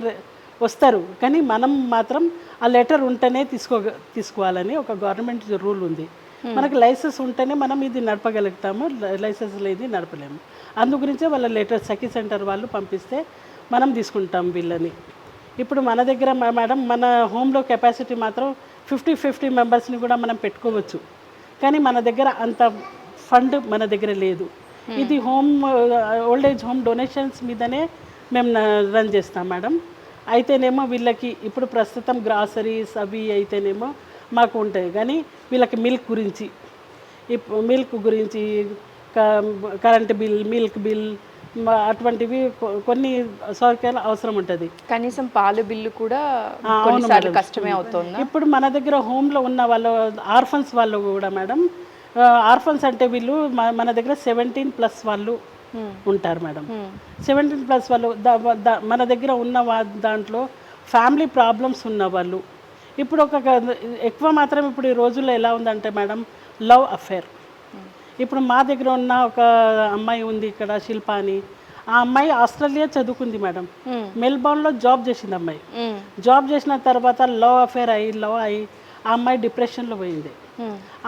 వస్తారు, కానీ మనం మాత్రం ఆ లెటర్ ఉంటేనే తీసుకోవాలని ఒక గవర్నమెంట్ రూల్ ఉంది. మనకు లైసెన్స్ ఉంటేనే మనం ఇది నడపగలుగుతాము, లైసెన్స్ లేదు నడపలేము. అందు గురించే వాళ్ళ లెటర్ సఖీ సెంటర్ వాళ్ళు పంపిస్తే మనం తీసుకుంటాం వీళ్ళని. ఇప్పుడు మన దగ్గర మేడం మన హోమ్లో కెపాసిటీ మాత్రం 50 మెంబర్స్ని కూడా మనం పెట్టుకోవచ్చు, కానీ మన దగ్గర అంత ఫండ్ మన దగ్గర లేదు. ఇది ఓల్డ్ ఏజ్ హోమ్ డొనేషన్స్ మీదనే మేము రన్ చేస్తాం మేడం. అయితేనేమో వీళ్ళకి ఇప్పుడు ప్రస్తుతం గ్రాసరీస్ అవి అయితేనేమో మాకు ఉంటాయి, కానీ వీళ్ళకి మిల్క్ గురించి కరెంట్ బిల్, మిల్క్ బిల్ అటువంటివి కొన్ని సౌకర్యాలు అవసరం ఉంటుంది. కనీసం పాల బిల్లు కూడా కొన్నిసార్లు కష్టమే అవుతుంది. ఇప్పుడు మన దగ్గర హోమ్లో ఉన్న వాళ్ళు ఆర్ఫన్స్ వాళ్ళు కూడా మేడం, ఆర్ఫన్స్ అంటే వీళ్ళు మన దగ్గర 17+ వాళ్ళు ఉంటారు మేడం. 17+ వాళ్ళు మన దగ్గర ఉన్న దాంట్లో ఫ్యామిలీ ప్రాబ్లమ్స్ ఉన్న వాళ్ళు. ఇప్పుడు ఎక్కువ మాత్రం ఇప్పుడు ఈ రోజుల్లో ఎలా ఉందంటే మేడం, లవ్ అఫేర్. ఇప్పుడు మా దగ్గర ఉన్న ఒక అమ్మాయి ఉంది ఇక్కడ, శిల్ప అని. ఆ అమ్మాయి ఆస్ట్రేలియా చదువుకుంది మేడం, మెల్బోర్న్లో జాబ్ చేసింది అమ్మాయి. జాబ్ చేసిన తర్వాత లవ్ అఫేర్ అయ్యి ఆ అమ్మాయి డిప్రెషన్లో పోయింది.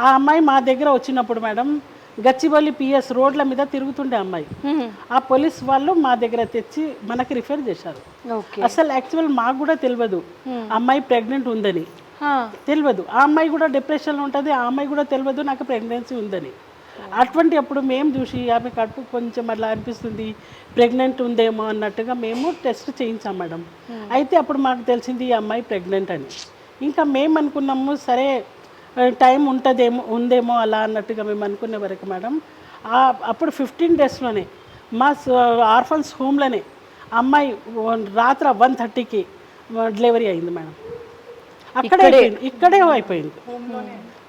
ఆ అమ్మాయి మా దగ్గర వచ్చినప్పుడు మేడం గచ్చిబౌలి PS రోడ్ల మీద తిరుగుతుండే అమ్మాయి. ఆ పోలీస్ వాళ్ళు మా దగ్గర తెచ్చి మనకి రిఫర్ చేశారు. అసలు యాక్చువల్ మాకు కూడా తెలియదు అమ్మాయి ప్రెగ్నెంట్ ఉందని, తెలియదు. ఆ అమ్మాయి కూడా డిప్రెషన్లో ఉంటుంది, ఆ అమ్మాయి కూడా తెలియదు నాకు ప్రెగ్నెన్సీ ఉందని. అటువంటి అప్పుడు మేము చూసి ఆమె కడుపు కొంచెం అట్లా అనిపిస్తుంది, ప్రెగ్నెంట్ ఉందేమో అన్నట్టుగా మేము టెస్ట్ చేయించాం మేడం. అయితే అప్పుడు మాకు తెలిసింది ఈ అమ్మాయి ప్రెగ్నెంట్ అని. ఇంకా మేము అనుకున్నాము సరే టైం ఉందేమో అలా అన్నట్టుగా మేము అనుకునే వరకు మేడం అప్పుడు 15 డేస్లోనే మా ఆర్ఫన్స్ హోమ్లోనే అమ్మాయి రాత్రి 1:30కి డెలివరీ అయింది మేడం. ఇక్కడే అయిపోయింది,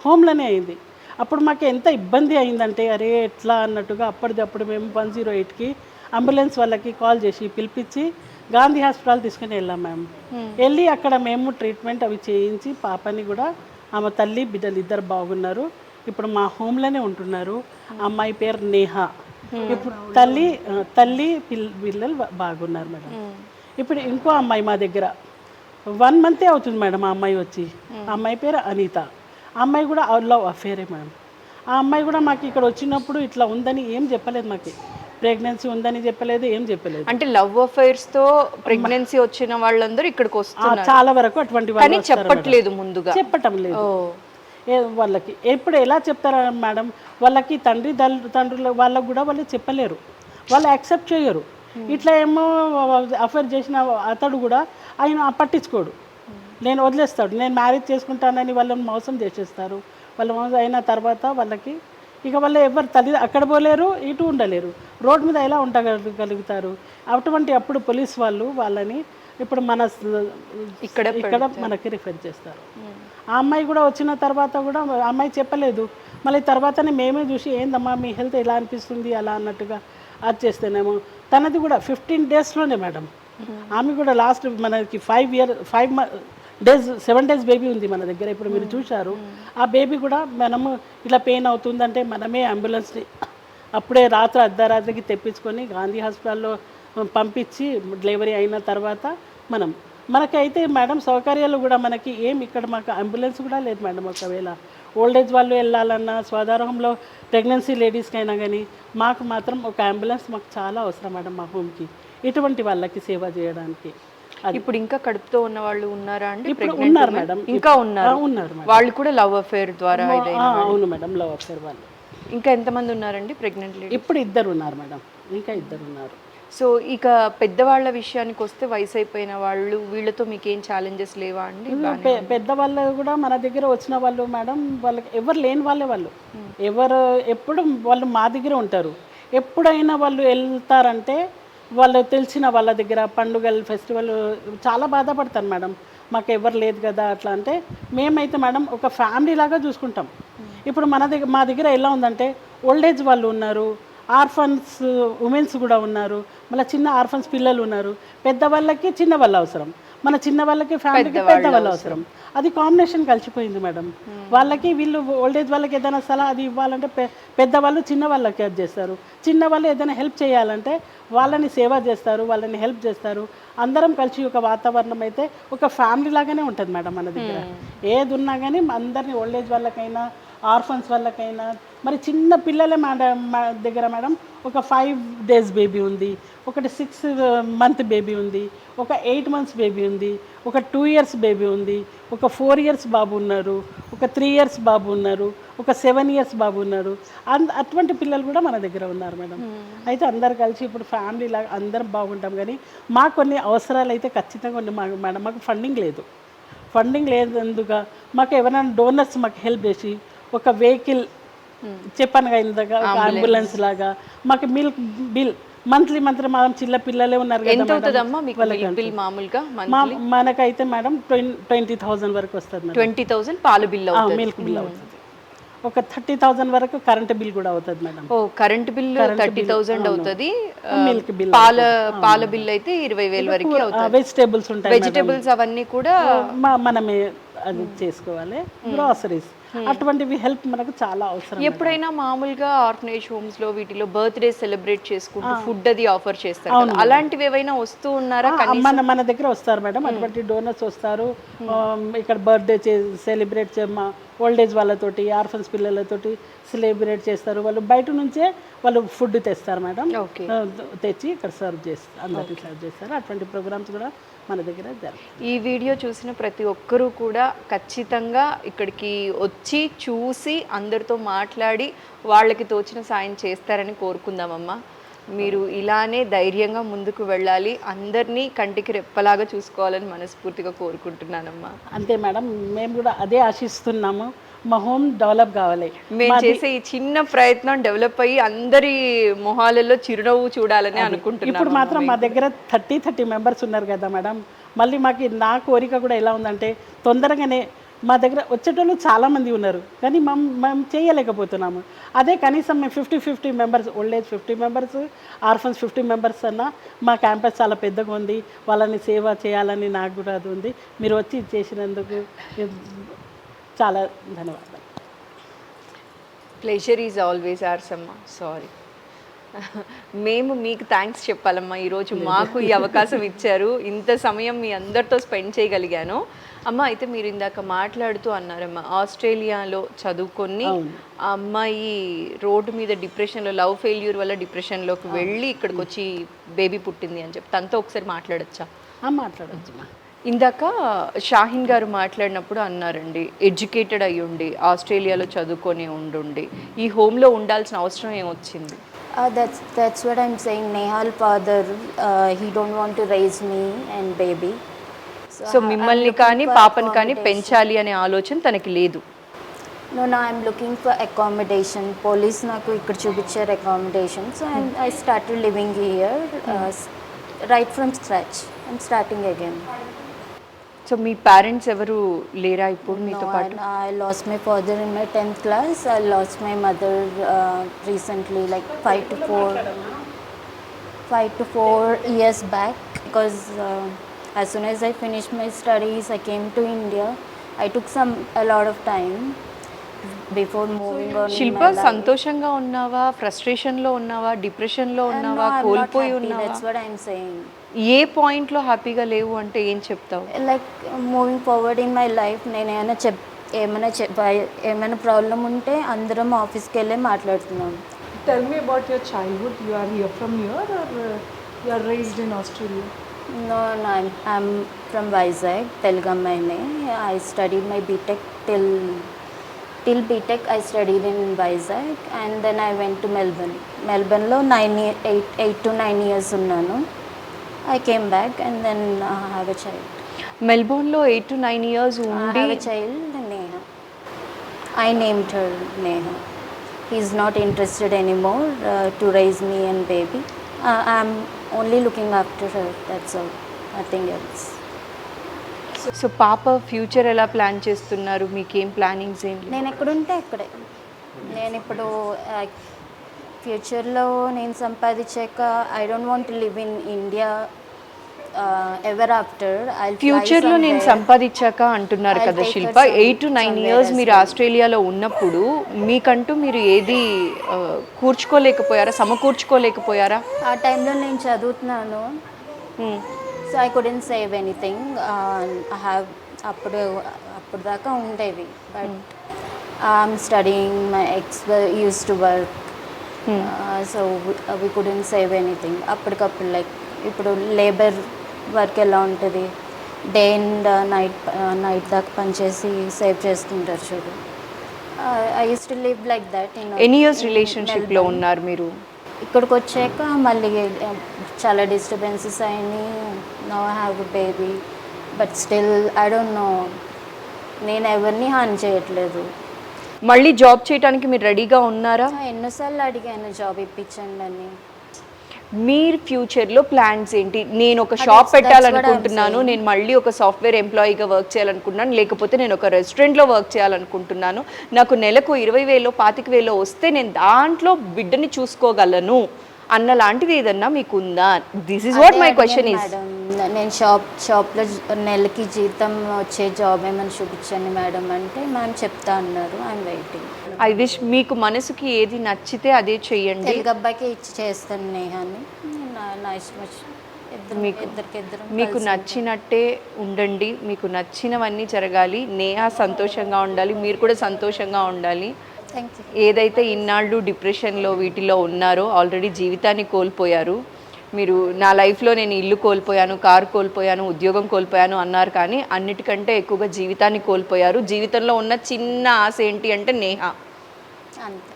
హోమ్లోనే అయింది. అప్పుడు మాకు ఎంత ఇబ్బంది అయిందంటే అరే ఎట్లా అన్నట్టుగా అప్పటిదప్పుడు మేము 108కి అంబులెన్స్ వాళ్ళకి కాల్ చేసి పిలిపించి గాంధీ హాస్పిటల్ తీసుకుని వెళ్ళాం మేము. వెళ్ళి అక్కడ మేము ట్రీట్మెంట్ అవి చేయించి పాపని కూడా, ఆమె తల్లి బిడ్డలు ఇద్దరు బాగున్నారు, ఇప్పుడు మా హోమ్లోనే ఉంటున్నారు. అమ్మాయి పేరు నేహ. ఇప్పుడు తల్లి పిల్లలు బాగున్నారు మేడం. ఇప్పుడు ఇంకో అమ్మాయి మా దగ్గర 1 మంతే అవుతుంది మేడం ఆ అమ్మాయి వచ్చి. ఆ అమ్మాయి పేరు అనిత. ఆ అమ్మాయి కూడా లవ్ అఫేరే మేడం. ఆ అమ్మాయి కూడా మాకు ఇక్కడ వచ్చినప్పుడు ఇట్లా ఉందని ఏం చెప్పలేదు, మాకు ప్రెగ్నెన్సీ ఉందని చెప్పలేదు, ఏం చెప్పలేదు. అంటే లవ్ అఫైర్స్ తో ప్రెగ్నెన్సీ వచ్చిన వాళ్ళందరూ ఇక్కడికి వస్తున్నారు చాలా వరకు. అటువంటి వాళ్ళు చెప్పట్లేదు, ముందుగా చెప్పటం లేదు వాళ్ళకి. ఎప్పుడు ఎలా చెప్తారా మేడం, వాళ్ళకి తండ్రుల వాళ్ళకు కూడా వాళ్ళు చెప్పలేరు, వాళ్ళు యాక్సెప్ట్ చేయరు. ఇట్లా ఏమో అఫైర్ చేసిన అతడు కూడా ఆయన పట్టించుకోడు, నేను వదిలేస్తాడు, నేను మ్యారేజ్ చేసుకుంటానని వాళ్ళని మోసం చేసేస్తారు. వాళ్ళు మోసం అయిన తర్వాత వాళ్ళకి ఇక వాళ్ళు ఎవరు అక్కడ పోలేరు, ఇటు ఉండలేరు, రోడ్డు మీద ఎలా ఉండగలుగుతారు. అటువంటి అప్పుడు పోలీస్ వాళ్ళు వాళ్ళని ఇప్పుడు ఇక్కడ మనకి రిఫర్ చేస్తారు. ఆ అమ్మాయి కూడా వచ్చిన తర్వాత కూడా అమ్మాయి చెప్పలేదు, మళ్ళీ తర్వాతనే మేమే చూసి ఏందమ్మా మీ హెల్త్ ఎలా అనిపిస్తుంది అలా అన్నట్టుగా అది చేస్తేనేమో తనది కూడా 15 డేస్లోనే మేడం. ఆమె కూడా లాస్ట్ మనకి 7 డేస్ బేబీ ఉంది మన దగ్గర. ఇప్పుడు మీరు చూశారు ఆ బేబీ కూడా మనము ఇట్లా పెయిన్ అవుతుందంటే మనమే అంబులెన్స్ని అప్పుడే అర్ధరాత్రికి తెప్పించుకొని గాంధీ హాస్పిటల్లో పంపించి డెలివరీ అయిన తర్వాత మనకైతే మేడం సౌకర్యాలు కూడా మనకి ఇక్కడ మాకు అంబులెన్స్ కూడా లేదు మేడం. ఒకవేళ ఓల్డ్ ఏజ్ వాళ్ళు వెళ్ళాలన్నా, స్వదారోహంలో ప్రెగ్నెన్సీ లేడీస్కి అయినా కానీ మాకు మాత్రం ఒక అంబులెన్స్ మాకు చాలా అవసరం మేడం మా హోమ్కి, ఇటువంటి వాళ్ళకి సేవ చేయడానికి. ఇప్పుడు ఇంకా కడుపుతో ఉన్న వాళ్ళు ఉన్నారా అండి? ఇప్పుడు ఉన్నారు మేడం, ఇంకా ఉన్నారు వాళ్ళు కూడా లవ్ అఫేర్ ద్వారా? అవును మేడం, లవ్ అఫేర్ వాళ్ళు. ఇంకా ఎంతమంది ఉన్నారండి ప్రెగ్నెంట్ లేడీ? ఇప్పుడు 2 ఉన్నారు మేడం, ఇంకా 2 ఉన్నారు. సో ఇక పెద్దవాళ్ళ విషయానికి వస్తే వయసు అయిపోయిన వాళ్ళు, వీళ్ళతో మీకు ఏం ఛాలెంజెస్ లేవా అండి? పెద్దవాళ్ళు కూడా మన దగ్గర వచ్చిన వాళ్ళు మేడం, వాళ్ళకి ఎవరు లేని వాళ్ళు ఎప్పుడు వాళ్ళు మా దగ్గర ఉంటారు. ఎప్పుడైనా వాళ్ళు వెళ్తారంటే వాళ్ళు తెలిసిన వాళ్ళ దగ్గర పండుగలు ఫెస్టివల్ చాలా బాధపడతారు మేడం. మాకు ఎవరు లేదు కదా అట్లా అంటే, మేమైతే మేడం ఒక ఫ్యామిలీ లాగా చూసుకుంటాం. ఇప్పుడు మా దగ్గర ఎలా ఉందంటే ఓల్డ్ ఏజ్ వాళ్ళు ఉన్నారు, ఆర్ఫన్స్ ఉమెన్స్ కూడా ఉన్నారు, మళ్ళీ చిన్న ఆర్ఫన్స్ పిల్లలు ఉన్నారు, పెద్దవాళ్ళకి చిన్న వాళ్ళు అవసరం, మన చిన్న వాళ్ళకి ఫ్యామిలీకి పెద్దవాళ్ళు అవసరం. అది కాంబినేషన్ కలిసిపోయింది మేడం. వాళ్ళకి వీళ్ళు ఓల్డ్ ఏజ్ వాళ్ళకి ఏదైనా సలహా అది ఇవ్వాలంటే పెద్దవాళ్ళు చిన్న వాళ్ళకి అది చేస్తారు, చిన్న వాళ్ళు ఏదైనా హెల్ప్ చేయాలంటే వాళ్ళని సేవ చేస్తారు, వాళ్ళని హెల్ప్ చేస్తారు. అందరం కలిసి ఒక వాతావరణం అయితే ఒక ఫ్యామిలీ లాగానే ఉంటుంది మేడం మన దగ్గర. ఏది ఉన్నా కానీ అందరినీ ఓల్డ్ ఏజ్ వాళ్ళకైనా ఆర్ఫన్స్ వాళ్ళకైనా, మరి చిన్న పిల్లలే మా దగ్గర మేడం ఒక 5 days బేబీ ఉంది, ఒకటి 6 month బేబీ ఉంది, ఒక 8 months బేబీ ఉంది, ఒక 2 years బేబీ ఉంది, ఒక 4 years బాబు ఉన్నారు, ఒక 3 years బాబు ఉన్నారు, ఒక 7 years బాబు ఉన్నారు. అటువంటి పిల్లలు కూడా మన దగ్గర ఉన్నారు మేడం. అయితే అందరు కలిసి ఇప్పుడు ఫ్యామిలీ లాగా అందరం బాగుంటాం. కానీ మాకు కొన్ని అవసరాలు అయితే ఖచ్చితంగా ఉన్నాయి మేడం. మాకు ఫండింగ్ లేదు ఎందుకు, మాకు ఎవరైనా డోనర్స్ మాకు హెల్ప్ చేసి ఒక వెహికల్ చెప్పాను కదా ఇందాక, ఒక అంబులెన్స్ లాగా, మాకు మిల్క్ బిల్ మంత్లీ మనం చిన్న పిల్లలే ఉన్నారు కదా మనకైతే మేడం 20,000 వరకు వస్తుంది. 20,000 పాల బిల్, మిల్క్ బిల్ అవుతుంది. ఒక 30,000 వరకు కరెంట్ బిల్ కూడా అవుతుంది మేడం. కరెంట్ బిల్ 30,000 అవుతుంది. మిల్క్ బిల్, పాల బిల్ అయితే 20,000 వరకు అవుతుంది. వెజిటేబుల్స్ ఉంటాయి, వెజిటేబుల్స్ అవన్నీ కూడా మనమే అది చేసుకోవాలి. గ్రాసరీస్ అటువంటివి హెల్ప్ మనకు చాలా అవసరం. ఎప్పుడైనా మామూలుగా ఆర్ఫనేజ్ హోమ్స్ లో వీటిలో బర్త్డే సెలబ్రేట్ చేసుకుంటూ ఫుడ్ అది ఆఫర్ చేస్తారు, అలాంటివి ఏవైనా వస్తూ ఉన్నారా? మన దగ్గర వస్తారు మేడం, అటువంటి డోనర్స్ వస్తారు. ఇక్కడ బర్త్డే సెలబ్రేట్ ఓల్డ్ ఏజ్ వాళ్ళతోటి, ఆర్ఫన్స్ పిల్లలతోటి సెలబ్రేట్ చేస్తారు. వాళ్ళు బయట నుంచే వాళ్ళు ఫుడ్ తెస్తారు మేడం, తెచ్చి ఇక్కడ సర్వ్ చేస్తారు, అందరికీ సర్వ్ చేస్తారు. అటువంటి ప్రోగ్రామ్స్ కూడా మన దగ్గర జరుగుతాయి. ఈ వీడియో చూసిన ప్రతి ఒక్కరూ కూడా ఖచ్చితంగా ఇక్కడికి వచ్చి చూసి అందరితో మాట్లాడి వాళ్ళకి తోచిన సాయం చేస్తారని కోరుకుందామమ్మా. మీరు ఇలానే ధైర్యంగా ముందుకు వెళ్ళాలి, అందరినీ కంటికి రెప్పలాగా చూసుకోవాలని మనస్ఫూర్తిగా కోరుకుంటున్నానమ్మా. అంతే మేడం, మేము కూడా అదే ఆశిస్తున్నాము. మా హోమ్ డెవలప్ కావాలి. మేము చేసే ఈ చిన్న ప్రయత్నం డెవలప్ అయ్యి అందరి మొహాలలో చిరునవ్వు చూడాలని అనుకుంటున్నాను. ఇప్పుడు మాత్రం మా దగ్గర 30 మెంబర్స్ ఉన్నారు కదా మేడం. మళ్ళీ నా కోరిక కూడా ఎలా ఉందంటే తొందరగానే మా దగ్గర వచ్చేటోళ్ళు చాలామంది ఉన్నారు, కానీ మేము చేయలేకపోతున్నాము. అదే కనీసం మేము 50 members, old age 50 members, orphans 50 members అన్నా మా క్యాంపస్ చాలా పెద్దగా ఉంది, వాళ్ళని సేవ చేయాలని నాకు కూడా అది ఉంది. మీరు వచ్చి చేసినందుకు చాలా ధన్యవాదాలు. ప్లెజర్ ఈజ్ ఆల్వేస్ ఆర్స్ అమ్మా. సారీ, మేము మీకు థ్యాంక్స్ చెప్పాలమ్మా. ఈరోజు మాకు ఈ అవకాశం ఇచ్చారు, ఇంత సమయం మీ అందరితో స్పెండ్ చేయగలిగాను. అమ్మ, అయితే మీరు ఇందాక మాట్లాడుతూ అన్నారమ్మా, ఆస్ట్రేలియాలో చదువుకొని ఆ అమ్మాయి రోడ్డు మీద డిప్రెషన్లో, లవ్ ఫెయిల్యూర్ వల్ల డిప్రెషన్లోకి వెళ్ళి ఇక్కడికి వచ్చి బేబీ పుట్టింది అని చెప్పి తనతో ఒకసారి మాట్లాడచ్చా? మాట్లాడచ్చు. ఇందాక షాహీన్ గారు మాట్లాడినప్పుడు అన్నారండి, ఎడ్యుకేటెడ్ అయ్యి ఉండి ఆస్ట్రేలియాలో చదువుకొని ఉండి ఈ హోమ్లో ఉండాల్సిన అవసరం ఏమొచ్చింది? That's what I'm saying. Nehal father, he don't want to raise me and baby. So మిమ్మల్ని కానీ పాపని కానీ పెంచాలి అనే ఆలోచన తనకి లేదు. No, I'm looking for accommodation. Police నాకు ఇక్కడ చూపించారు accommodation. So I started living here right from scratch. I'm starting again. So me parents ఎవరు లేరా ఇప్పుడు మీతో పాటు? I lost my father in my 10th class. I lost my mother recently, like 5 to 4 years back, because as soon as I finished my studies, I came to India. I took a lot of time before moving on. శిల్ప, సంతోషంగా ఉన్నావా, ఫ్రస్ట్రేషన్లో ఉన్నావా, డిప్రెషన్లో ఉన్నావా, కోల్పోయి ఉన్నావా? That's what I'm saying. ఏ పాయింట్లో హ్యాపీగా లేవు అంటే ఏం చెప్తావు? Like moving forward in my life, నేను ఏమైనా ప్రాబ్లం ఉంటే అందరం ఆఫీస్కి వెళ్ళి మాట్లాడుతున్నాం. Tell me about your childhood. You are here from here or you are raised in Australia? No, I'm from Vizag, Telgammaine. I studied my BTech till BTech I studied in Vizag, and then I went to Melbourne. Melbourne-lo 8 to 9 years ఉన్నాను. I came back and then have a child. మెల్బోర్న్లో 8 to 9 years ఉండి have a child, Neha. I named her Neha. He's not interested anymore to raise me and baby. I'm only looking after her, that's all, nothing else. So so పాప future ఎలా plan చేస్తున్నారు? మీకేం plannings ఏంటి? నేను ఎక్కడుంటే అక్కడే. నేను ఇప్పుడు ఫ్యూచర్లో నేను సంపాదించాక I don't want to live in India ever after. ఫ్యూచర్లో నేను సంపాదించాక అంటున్నారు కదా శిల్ప, 8 to 9 years మీరు ఆస్ట్రేలియాలో ఉన్నప్పుడు మీకంటూ మీరు ఏది కూర్చుకోలేకపోయారా, సమకూర్చుకోలేకపోయారా? ఆ టైంలో నేను చదువుతున్నాను, so I couldn't save anything. అప్పుడు దాకా ఉండేవి, but I'm studying, my eggs use to work, so we couldn't save anything. అప్పటికప్పుడు లైక్ ఇప్పుడు లేబర్ వర్క్ ఎలా ఉంటుంది, డే అండ్ నైట్ దాకా పనిచేసి సేవ్ చేసుకుంటారు చూడు. I use to live like that. ఎన్ని ఇయర్స్ రిలేషన్షిప్లో ఉన్నారు మీరు? ఇక్కడికి వచ్చాక మళ్ళీ చాలా డిస్టర్బెన్సెస్ అయినాయి. Now I have a baby, but still I don't know, నేను ఎవరిని హాని చేయట్లేదు. మళ్ళీ జాబ్ చేయడానికి మీరు రెడీగా ఉన్నారా? ఎన్నోసార్లు అడిగాను జాబ్ ఇప్పించండి అని. మీరు ఫ్యూచర్లో ప్లాన్స్ ఏంటి? నేను ఒక షాప్ పెట్టాలనుకుంటున్నాను, నేను మళ్ళీ ఒక సాఫ్ట్వేర్ ఎంప్లాయీగా వర్క్ చేయాలనుకుంటున్నాను, లేకపోతే నేను ఒక రెస్టారెంట్లో వర్క్ చేయాలనుకుంటున్నాను, నాకు నెలకు 20,000 25,000 వస్తే నేను దాంట్లో బిడ్డని చూసుకోగలను అన్న లాంటిది ఏదన్నా మీకు ఉందా? This is what my question is. నేను షాప్లో నెలకి జీతం వచ్చే జాబ్ ఏమైనా చూపించండి మేడం అంటే మ్యామ్ చెప్తా అన్నారు. I'm waiting. ఐ విష్ మీకు మనసుకి ఏది నచ్చితే అదే చెయ్యండి. తెలుగు అబ్బాయికి ఇచ్చి చేస్తాను నేహాన్ని. నా ఇష్టం వచ్చి మీకు నచ్చినట్టే ఉండండి, మీకు నచ్చినవన్నీ జరగాలి, నేహా సంతోషంగా ఉండాలి, మీరు కూడా సంతోషంగా ఉండాలి. Thank you. ఏదైతే ఇన్నాళ్ళు డిప్రెషన్లో వీటిలో ఉన్నారో, ఆల్రెడీ జీవితాన్ని కోల్పోయారు మీరు. నా లైఫ్లో నేను ఇల్లు కోల్పోయాను, కారు కోల్పోయాను, ఉద్యోగం కోల్పోయాను అన్నారు, కానీ అన్నిటికంటే ఎక్కువగా జీవితాన్ని కోల్పోయారు. జీవితంలో ఉన్న చిన్న ఆశ ఏంటి అంటే నేహా,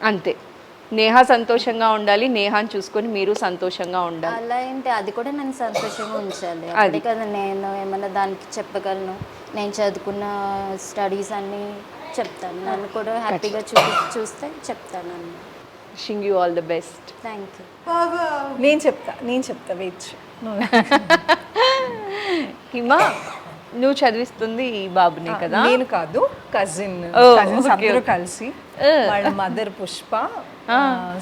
అంతే. నేహా సంతోషంగా ఉండాలి, నేహాని చూసుకొని మీరు సంతోషంగా ఉండాలి. అలా ఏంటి, అది కూడా నన్ను సంతోషంగా ఉంచాలి. అది కదా నేను ఏమన్నా దానికి చెప్పగలను. నేను చదువుకున్న స్టడీస్ అన్నీ చెప్తాను, నన్ను కూడా హ్యాపీగా చూస్తే చెప్తాను అన్న. Wishing you all the best. Thank you. నేను చెప్తా వెయిట్. హిమా, నువ్వు చదివిస్తుంది ఈ బాబునే కదా? నేను కాదు, కజిన్స్ అందరూ కలిసి. వాళ్ళ mother Pushpa,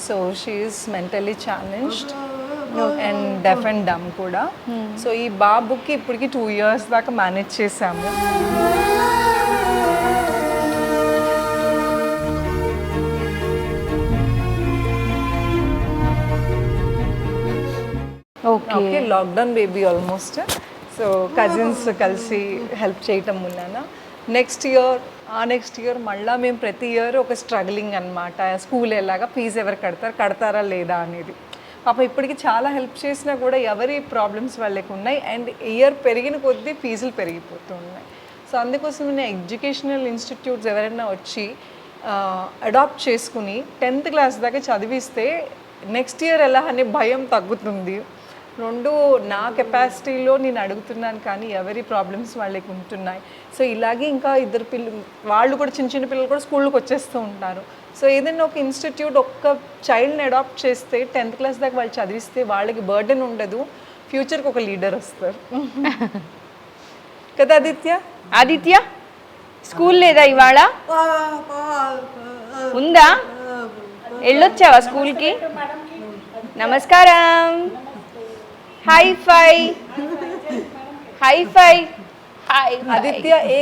so she is mentally challenged and deaf and dumb కూడా. సో ఈ బాబుకి ఇప్పటికి 2 years దాకా మేనేజ్ చేసాము. Okay, lockdown baby almost. So cousins కలిసి హెల్ప్ చేయటం వలన నెక్స్ట్ ఇయర్ మళ్ళీ మేము ప్రతి ఇయర్ ఒక స్ట్రగ్లింగ్ అనమాట. స్కూల్ ఎలాగా ఫీజు ఎవరు కడతారా లేదా అనేది. పాప ఇప్పటికి చాలా హెల్ప్ చేసినా కూడా ఎవరి ప్రాబ్లమ్స్ వాళ్ళకి ఉన్నాయి, అండ్ ఇయర్ పెరిగిన కొద్దీ ఫీజులు పెరిగిపోతున్నాయి. సో అందుకోసం నేను ఎడ్యుకేషనల్ ఇన్స్టిట్యూట్స్ ఎవరైనా వచ్చి అడాప్ట్ చేసుకుని 10th class దాకా చదివిస్తే నెక్స్ట్ ఇయర్ ఎలా అనే భయం తగ్గుతుంది. 2 నా కెపాసిటీలో నేను అడుగుతున్నాను, కానీ ఎవరి ప్రాబ్లమ్స్ వాళ్ళకి ఉంటున్నాయి. సో ఇలాగే ఇంకా 2 పిల్లలు, వాళ్ళు కూడా చిన్న పిల్లలు కూడా స్కూల్కి వచ్చేస్తూ ఉంటారు. సో ఏదైనా ఒక ఇన్స్టిట్యూట్ ఒక్క చైల్డ్ని అడాప్ట్ చేస్తే 10th class దాకా వాళ్ళు చదివిస్తే వాళ్ళకి బర్డెన్ ఉండదు, ఫ్యూచర్కి ఒక లీడర్ వస్తారు కదా. ఆదిత్య స్కూల్ లేదా ఇవాళ? ఉందా? వెళ్ళొచ్చావా స్కూల్కి? నమస్కారం. హై ఫై. ఆదిత్య ఏ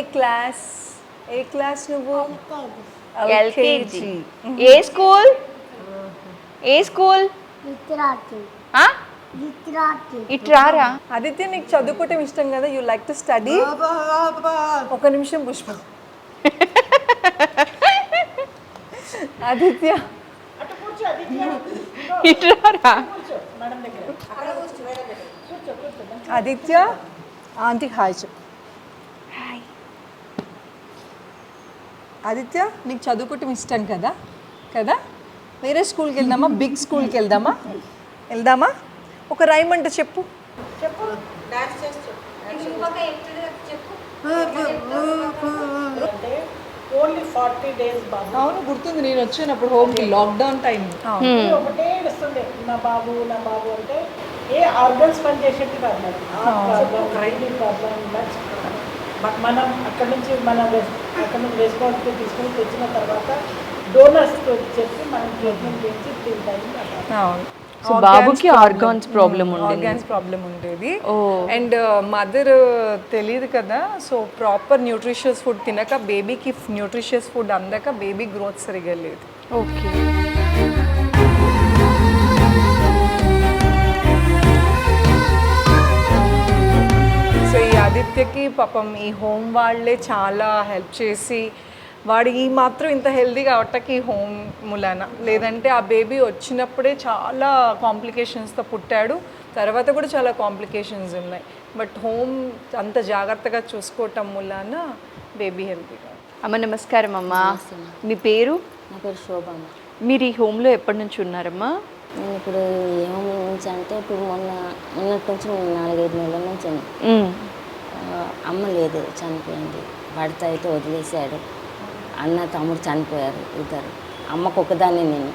క్లాస్ నువ్వు? ఎల్కేజీ. ఏ స్కూల్? ఇట్రారా. ఆదిత్య, నీకు చదువుకోవటం ఇష్టం కదా, యూ లైక్ టు స్టడీ. ఒక నిమిషం పుష్ప. ఆదిత్య ఇట్రారా. ఆదిత్య, ఆంటీ హాయ్ చెప్పు. ఆదిత్య, నీకు చదువుకోవటం ఇష్టం కదా వేరే స్కూల్కి వెళ్దామా? బిగ్ స్కూల్కి వెళ్దామా? ఒక రైమ్ అంటే చెప్పు. ఓన్లీ 40 days బాబు. అవును, గుర్తుంది, నేను వచ్చినప్పుడు హోమ్కి లాక్డౌన్ టైం. ఒకటే వస్తుండే నా బాబు అంటే ఏ ఆర్గన్స్ పని చేసేది కాదు. మనం అక్కడ నుంచి అక్కడ నుంచి రెస్పాన్సిబిలిటీ తీసుకొని తెచ్చిన తర్వాత డోనర్స్తో చెప్పి మనం ట్రీట్మెంట్ చేసి 3 times అవును. సో బాబుకి ఆర్గాన్స్ ప్రాబ్లం ఉండేది. ఆర్గాన్స్ ప్రాబ్లం ఉండేది అండ్ మదర్ తెలియదు కదా, సో ప్రాపర్ న్యూట్రిషియస్ ఫుడ్ తినక బేబీకి న్యూట్రిషియస్ ఫుడ్ అందక బేబీ గ్రోత్ సరిగా లేదు. ఓకే. సో ఈ ఆదిత్యకి పాపం ఈ హోమ్ వాళ్ళే చాలా హెల్ప్ చేసి వాడు ఈ మాత్రం ఇంత హెల్దీగా అవటకి హోమ్ మూలాన, లేదంటే ఆ బేబీ వచ్చినప్పుడే చాలా కాంప్లికేషన్స్తో పుట్టాడు, తర్వాత కూడా చాలా కాంప్లికేషన్స్ ఉన్నాయి. బట్ హోమ్ అంత జాగ్రత్తగా చూసుకోవటం మూలాన బేబీ హెల్దీగా. అమ్మ నమస్కారం అమ్మ. మీ పేరు? నా పేరు శోభమ్మ. మీరు ఈ హోమ్లో ఎప్పటి నుంచి ఉన్నారమ్మా? నేను ఇప్పుడు ఏ హోమ్ నుంచి అంటే ఇప్పుడు మొన్నటి నుంచి 4-5 నెలల నుంచి అమ్మ లేదు, చనిపోయింది. భర్త అయితే వదిలేశాడు, అన్న తమ్ముడు చనిపోయారు ఇద్దరు. అమ్మకు ఒకదాన్ని నేను,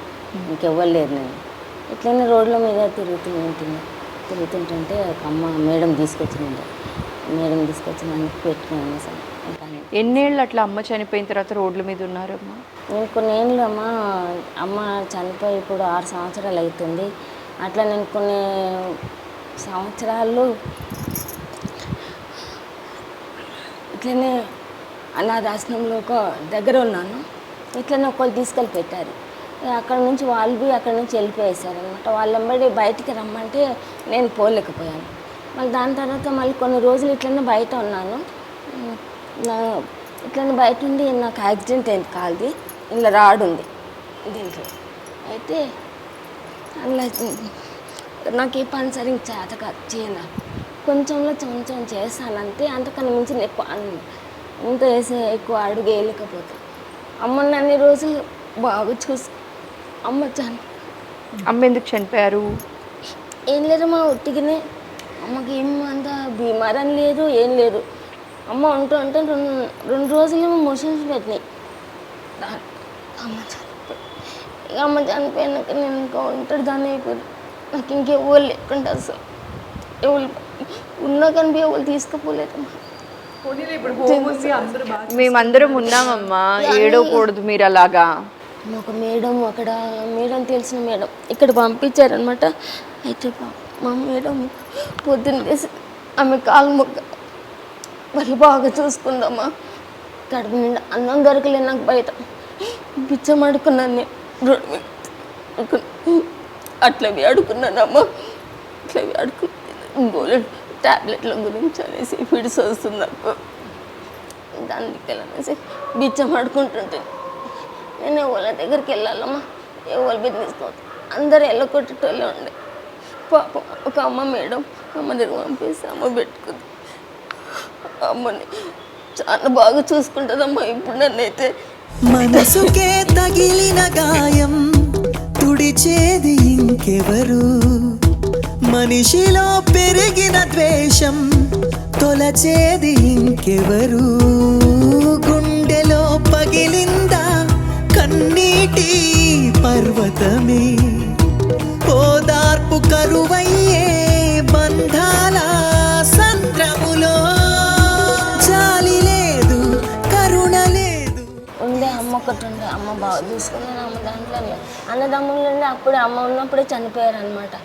ఇంకెవ్వరు లేరు. నేను ఇట్లనే రోడ్ల మీద తిరుగుతుంటుంటే ఒక అమ్మ మేడం తీసుకొచ్చినందుకు పెట్టుకున్నాను సార్. ఎన్నేళ్ళు అట్లా అమ్మ చనిపోయిన తర్వాత రోడ్ల మీద ఉన్నారమ్మా? నేను కొన్ని ఏళ్ళు అమ్మ చనిపోయి ఇప్పుడు 6 సంవత్సరాలు అవుతుంది. అట్లా నేను కొన్ని సంవత్సరాలు ఇట్లనే అనాథాశ్రమంలో ఒక దగ్గర ఉన్నాను. ఇట్లనే ఒకళ్ళు తీసుకెళ్ళి పెట్టారు. అక్కడ నుంచి అక్కడ నుంచి వెళ్ళిపోయేసారు అనమాట. వాళ్ళంబడి బయటికి రమ్మంటే నేను పోలేకపోయాను. మళ్ళీ దాని తర్వాత మళ్ళీ కొన్ని రోజులు ఇట్లనే బయట ఉన్నాను. ఇట్లనే బయట ఉండి నాకు యాక్సిడెంట్ అయింది, కాల్ది ఇలా రాడు ఉంది దీంట్లో. అయితే అలా నాకు ఈ పని సరిగ్గా చేతగా చేయను, కొంచెం చేస్తానంటే అంతకన్నా మించి ఇంత వేసే ఎక్కువ అడుగు వేయలేకపోతే. అమ్మని అన్ని రోజులు బాగా చూసి అమ్మ ఎందుకు చనిపోయారు? ఏం లేదమ్మా, ఒట్టిగానే. అమ్మకి ఏం అంత బీమారం లేదు, ఏం లేదు. అమ్మ ఉంటూ 2 రోజులేమో మోషన్స్ పెట్టినాయి. అమ్మ చనిపోయినాక నేను ఇంకా ఒంటరి దాన్ని అయిపోయింది. నాకు ఇంకెవ్వరు లేకుండా అసలు ఎవరు ఉన్నా కానీ ఎవరు తీసుకుపోలేదమ్మా. మేమందరం ఉన్నామమ్మా, ఏడవకూడదు మీరు అలాగా. ఒక మేడం అక్కడ తెలిసిన మేడం ఇక్కడ పంపించారనమాట. అయితే మా మేడం పొద్దున్న వేసి ఆమె కాలు మొక్క వాళ్ళు బాగా చూసుకుందామా. కడుపు నిండా అన్నం దొరకలేదు నాకు, బయట బిచ్చం అడుకున్నాను నేను, అట్లవి అడుకున్నానమ్మా. అట్లవి అడుకున్నాను ట్యాబ్లెట్ల గురించి అనేసి ఫిడ్స్ వస్తుంది నాకు. దానికి వెళ్ళనేసి బిచ్చం ఆడుకుంటుంటే నేను ఎవరి దగ్గరికి వెళ్ళాలమ్మా, ఎవరి బిజినెస్ అందరూ వెళ్ళకొట్టేటోళ్ళే ఉండే. పాపం ఒక అమ్మ మేడం అమ్మ దగ్గర పంపేసి అమ్మ పెట్టుకుంది. అమ్మని చాలా బాగా చూసుకుంటుందమ్మా ఇప్పుడు నన్నైతే. మనసుకే తగిలిన గాయం తుడిచేది ఇంకెవరు, మనిషిలో పెరిగిన ద్వేషం తొలచేది ఇంకెవరు, గుండెలో పగిలిందా కన్నీటి పర్వతమే, ఓదార్పు కరువయ్యే బంధాల సంద్రములో జాలి లేదు, కరుణ లేదు. ఉండే అమ్మ ఒకటి ఉండే, అమ్మ బాగా చూసుకున్నాను. అమ్మ దాంట్లో అన్నదమ్ములు ఉండే అప్పుడే అమ్మ ఉన్నప్పుడే చనిపోయారు అనమాట.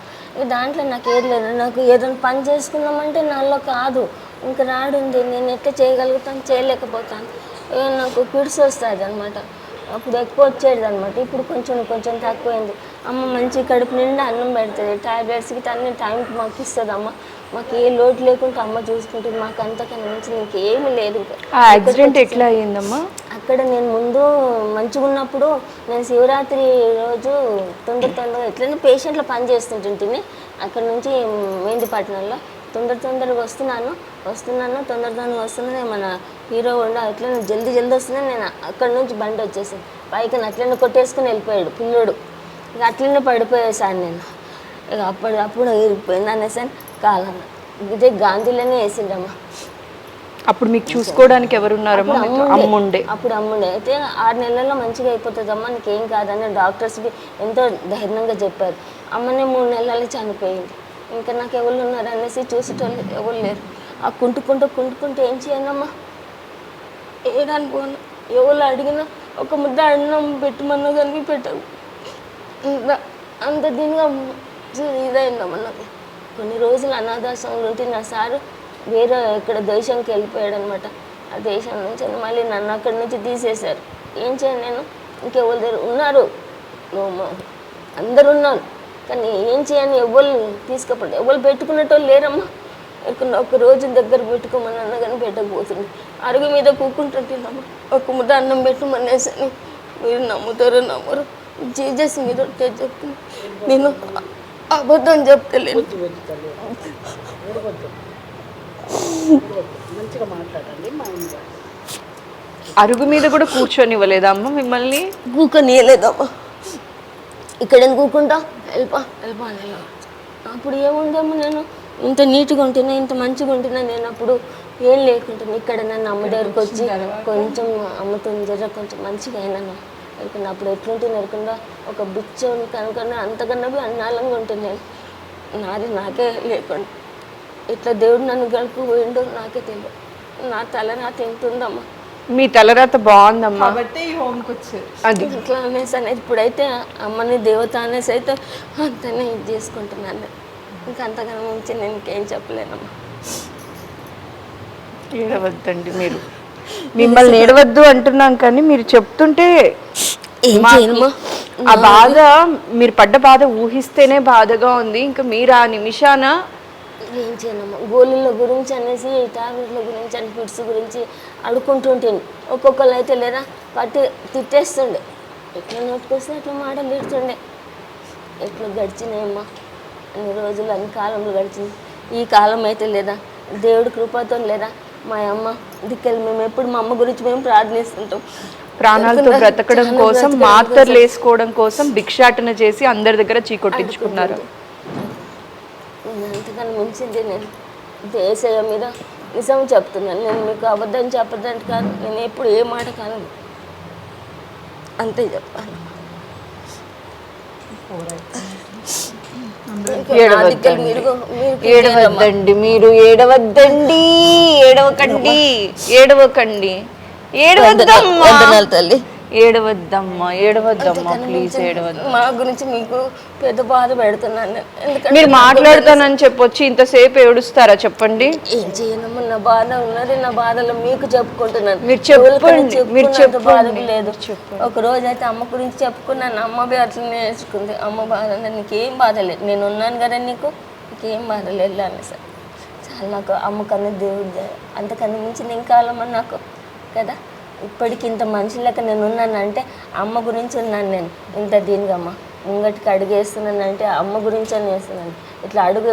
దాంట్లో నాకు ఏది లేదు. నాకు ఏదైనా పని చేసుకుందామంటే నాలో కాదు, ఇంకా రాడుంది. నేను ఎట్లా చేయగలుగుతాను, చేయలేకపోతాను. నాకు కిడ్స్ వస్తుంది అనమాట. అప్పుడు ఎక్కువ వచ్చేది అనమాట. ఇప్పుడు కొంచెం తక్కువైంది. అమ్మ మంచి కడుపు నిండా అన్నం పెడుతుంది, టాబ్లెట్స్కి అన్ని టైంకి మాకు ఇస్తుంది అమ్మ. మాకు ఏ లోటు లేకుండా అమ్మ చూసుకుంటుంది. మాకు అంతకన్నా మంచి ఇంకేమీ లేదు. యాక్సిడెంట్ ఎట్లా అయ్యిందమ్మా? అక్కడ నేను ముందు మంచిగా ఉన్నప్పుడు నేను శివరాత్రి రోజు తొందరగా ఎట్లయినా పేషెంట్లో పని చేస్తుంటుంటే అక్కడ నుంచి మెహందీపట్నంలో తొందరగా వస్తున్నాను. తొందరగా వస్తున్నాను. మన హీరో ఉండా అట్లనే జల్దీ వస్తున్నాను. నేను అక్కడ నుంచి బండి వచ్చేసాను పైకి, అట్లనే కొట్టేసుకుని వెళ్ళిపోయాడు పిల్లోడు. ఇక అట్లనే పడిపోయేసాను నేను. ఇక అప్పుడు ఇరిగిపోయింది అనేసాను కాలన్న. ఇదే గాంధీలోనే వేసిండమ్మా. అప్పుడు మీకు చూసుకోవడానికి ఎవరున్నారమ్మా? అమ్ముండే. అప్పుడు అమ్ముండే. అయితే 6 నెలల్లో మంచిగా అయిపోతుందమ్మా, నీకేం కాదని డాక్టర్స్కి ఎంతో ధైర్యంగా చెప్పారు. అమ్మనే 3 నెలలు చనిపోయింది. ఇంకా నాకు ఎవరు ఉన్నారు అనేసి చూసేటోళ్ళు ఎవరు లేరు. ఆ కుంటుకుంటూ ఏం చేయనమ్మా, ఏడానికి పోను, ఎవరు అడిగినా ఒక ముద్ద అన్నం పెట్టమన్నా కానీ పెట్టవు. అంత దీనిగా ఇదైందమ్మ నాకు. కొన్ని రోజులు అనాథాశ్రమంలో ఉంటే నా సారు వేరే ఇక్కడ దేశంకి వెళ్ళిపోయాడు అనమాట. ఆ దేశం నుంచి మళ్ళీ నన్ను అక్కడి నుంచి తీసేశారు. ఏం చేయను నేను, ఇంకెవరి దగ్గర ఉన్నారు, అందరు ఉన్నారు, కానీ ఏం చేయని ఎవరు తీసుకుపోండి, ఎవరు పెట్టుకునేటోళ్ళు లేరమ్మా. ఒక రోజు దగ్గర పెట్టుకోమని అన్న కానీ పెట్టకపోతుంది. అరుగు మీద కూకుంటుంటుందమ్మా. ఒక ముద్ద అన్నం పెట్టమనేసి మీరు నమ్ముతారో నమ్మరు, జీజస్ మీద చెప్తుంది. నేను అబద్ధం చెప్తలేను. మంచిగా మాట్లాడండి. మా ఇంట్లో అరుగు మీద కూడా కూర్చొనివ్వలేదా అమ్మ మిమ్మల్ని? కూకనియలేదమ్మా. ఇక్కడ ఎందుకు కూకుంటా, వెళ్ళిపా అని. అప్పుడు ఏముందమ్మా, నేను ఇంత నీట్గా ఉంటున్నా, ఇంత మంచిగా ఉంటున్నా. నేను అప్పుడు ఏం లేకుంటున్నా. ఇక్కడ నన్ను అమ్మ దగ్గరికి వచ్చి కొంచెం అమ్మతో జర కొంచెం మంచిగా అయినాను. వెళ్ళకుండా అప్పుడు ఎట్లుంటుంది ఎరకుండా ఒక బిచ్చ కనుక అంతకన్నా అన్నాలంగా ఉంటున్నాను. నాది నాకే లేకుండా ఇట్లా దేవుడు నన్ను గడుపు పోయిండో నాకే తెలియదు. నా తల నాతో ఎంత ఉందమ్మా. మీ తలరాత బాగుందమ్మా. కాబట్టి ఈ హోమ్కి వచ్చారు. అది ఇట్లా అనేసి అనేది ఇప్పుడైతే అమ్మని దేవత అనేసి అయితే అంతనే ఇది చేసుకుంటున్నాను. ఇంకా అంతకన్నా మించి నేను ఇంకేం చెప్పలేనమ్మా. ఏడవద్దండి మీరు. మిమ్మల్ని ఏడవద్దు అంటున్నాం కానీ మీరు చెప్తుంటే ఏం చేయనమ్మా. ఆ బాధ, మీరు పడ్డ బాధ ఊహిస్తేనే బాధగా ఉంది. ఇంకా మీరు ఆ నిమిషాన ఏం చేయనమ్మా. గోళీల గురించి అనేసి టాబ్లెట్ల గురించి అని ఫిట్స్ గురించి అడుక్కుంటుంటాను. ఒక్కొక్కరు అయితే లేదా పట్టి తిట్టేస్తుండే, ఎట్లా నోటుకొస్తే అట్లా మాటలు తిడుతుండే. ఎట్లా గడిచినాయమ్మా అన్ని రోజులు, అన్ని కాలంలో గడిచింది. ఈ కాలం అయితే లేదా దేవుడి కృపతో లేదా మా అమ్మ దిక్కలు మేము ఎప్పుడు మా అమ్మ గురించి మేము ప్రార్థిస్తుంటాం. ప్రాణాలతో బ్రతకడం కోసం, మాత్రలు వేసుకోవడం కోసం భిక్షాటన చేసి అందరి దగ్గర చీకొట్టించుకున్నారు. అంతకన్నా మించింది నేను యేసయ్య మీద నిజం చెప్తున్నాను. నేను మీకు అబద్ధం చెప్పదంటే కాదు, నేను ఎప్పుడు ఏ మాట కాను, అంతే చెప్పాను. ఏడవద్దండి మీరు, ఏడవద్దండి, ఏడవకండి, ఏడవకండి, ఏడవద్దమ్మా తల్లి, ఏడవద్దమ్మా, ఏడవద్దమ్మా ప్లీజ్ ఏడవద్దు. మా గురించి మీకు పెద్ద బాధ పెడుతున్నాను. ఎందుకంటే మీరు మాట్లాడతానని చెప్పొచ్చి ఇంతసేపు ఏడుస్తారా చెప్పండి? ఏం చేయనమ్మా, నా బాధ ఉన్నది, నా బాధలో మీకు చెప్పుకుంటున్నాను. మీరు చెప్పండి, మీరు బాధ లేదు. ఒక రోజు అయితే అమ్మ గురించి చెప్పుకున్నాను. అమ్మ అట్లా నేర్చుకుంది. అమ్మ బాధ నీకేం బాధ లేదు, నేను ఉన్నాను కదా నీకు, నీకేం బాధ లేదు అనేసారి చాలా. నాకు అమ్మకన్నా దేవుడు అంతకన్నా మించి నేను కాలమని నాకు కదా. ఇప్పటికి ఇంత మనిషి లెక్క నేను ఉన్నానంటే అమ్మ గురించి ఉన్నాను. నేను ఇంత దీనిగా అమ్మ ముంగటికి అడుగేస్తున్నానంటే అమ్మ గురించి అని వేస్తున్నాను. ఇట్లా అడుగు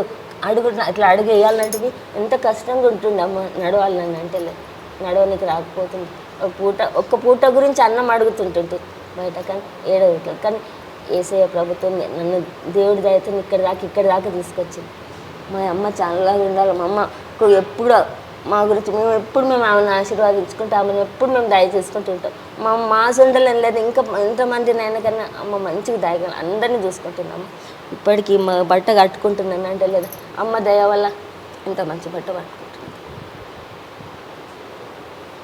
ఇట్లా అడుగు వేయాలంటే ఎంత కష్టంగా ఉంటుండే అమ్మ నడవాలని అంటే. లేదు నడవనికి రాకపోతుంది. ఒక్క పూట గురించి అన్నం అడుగుతుంటుంది బయట, కానీ ఏడవట్లేదు. కానీ యేసయ్య ప్రభుత్వం నన్ను దేవుడి దయతో ఇక్కడ దాకా తీసుకొచ్చింది. మా అమ్మ చాలా ఉండాలి. మా అమ్మకు ఎప్పుడు మా గురించి మేము ఆమెను ఆశీర్వాదించుకుంటూ ఆమెను ఎప్పుడు మేము దయ చేసుకుంటుంటాం. మా సొంటలేం లేదు, ఇంకా ఎంతమంది నైనా కన్నా అమ్మ మంచిగా దయగా అందరినీ చూసుకుంటున్నాము. ఇప్పటికీ మా బట్ట కట్టుకుంటున్నాను అంటే లేదా అమ్మ దయ వల్ల ఇంత మంచి బట్ట పట్టుకుంటున్నాను.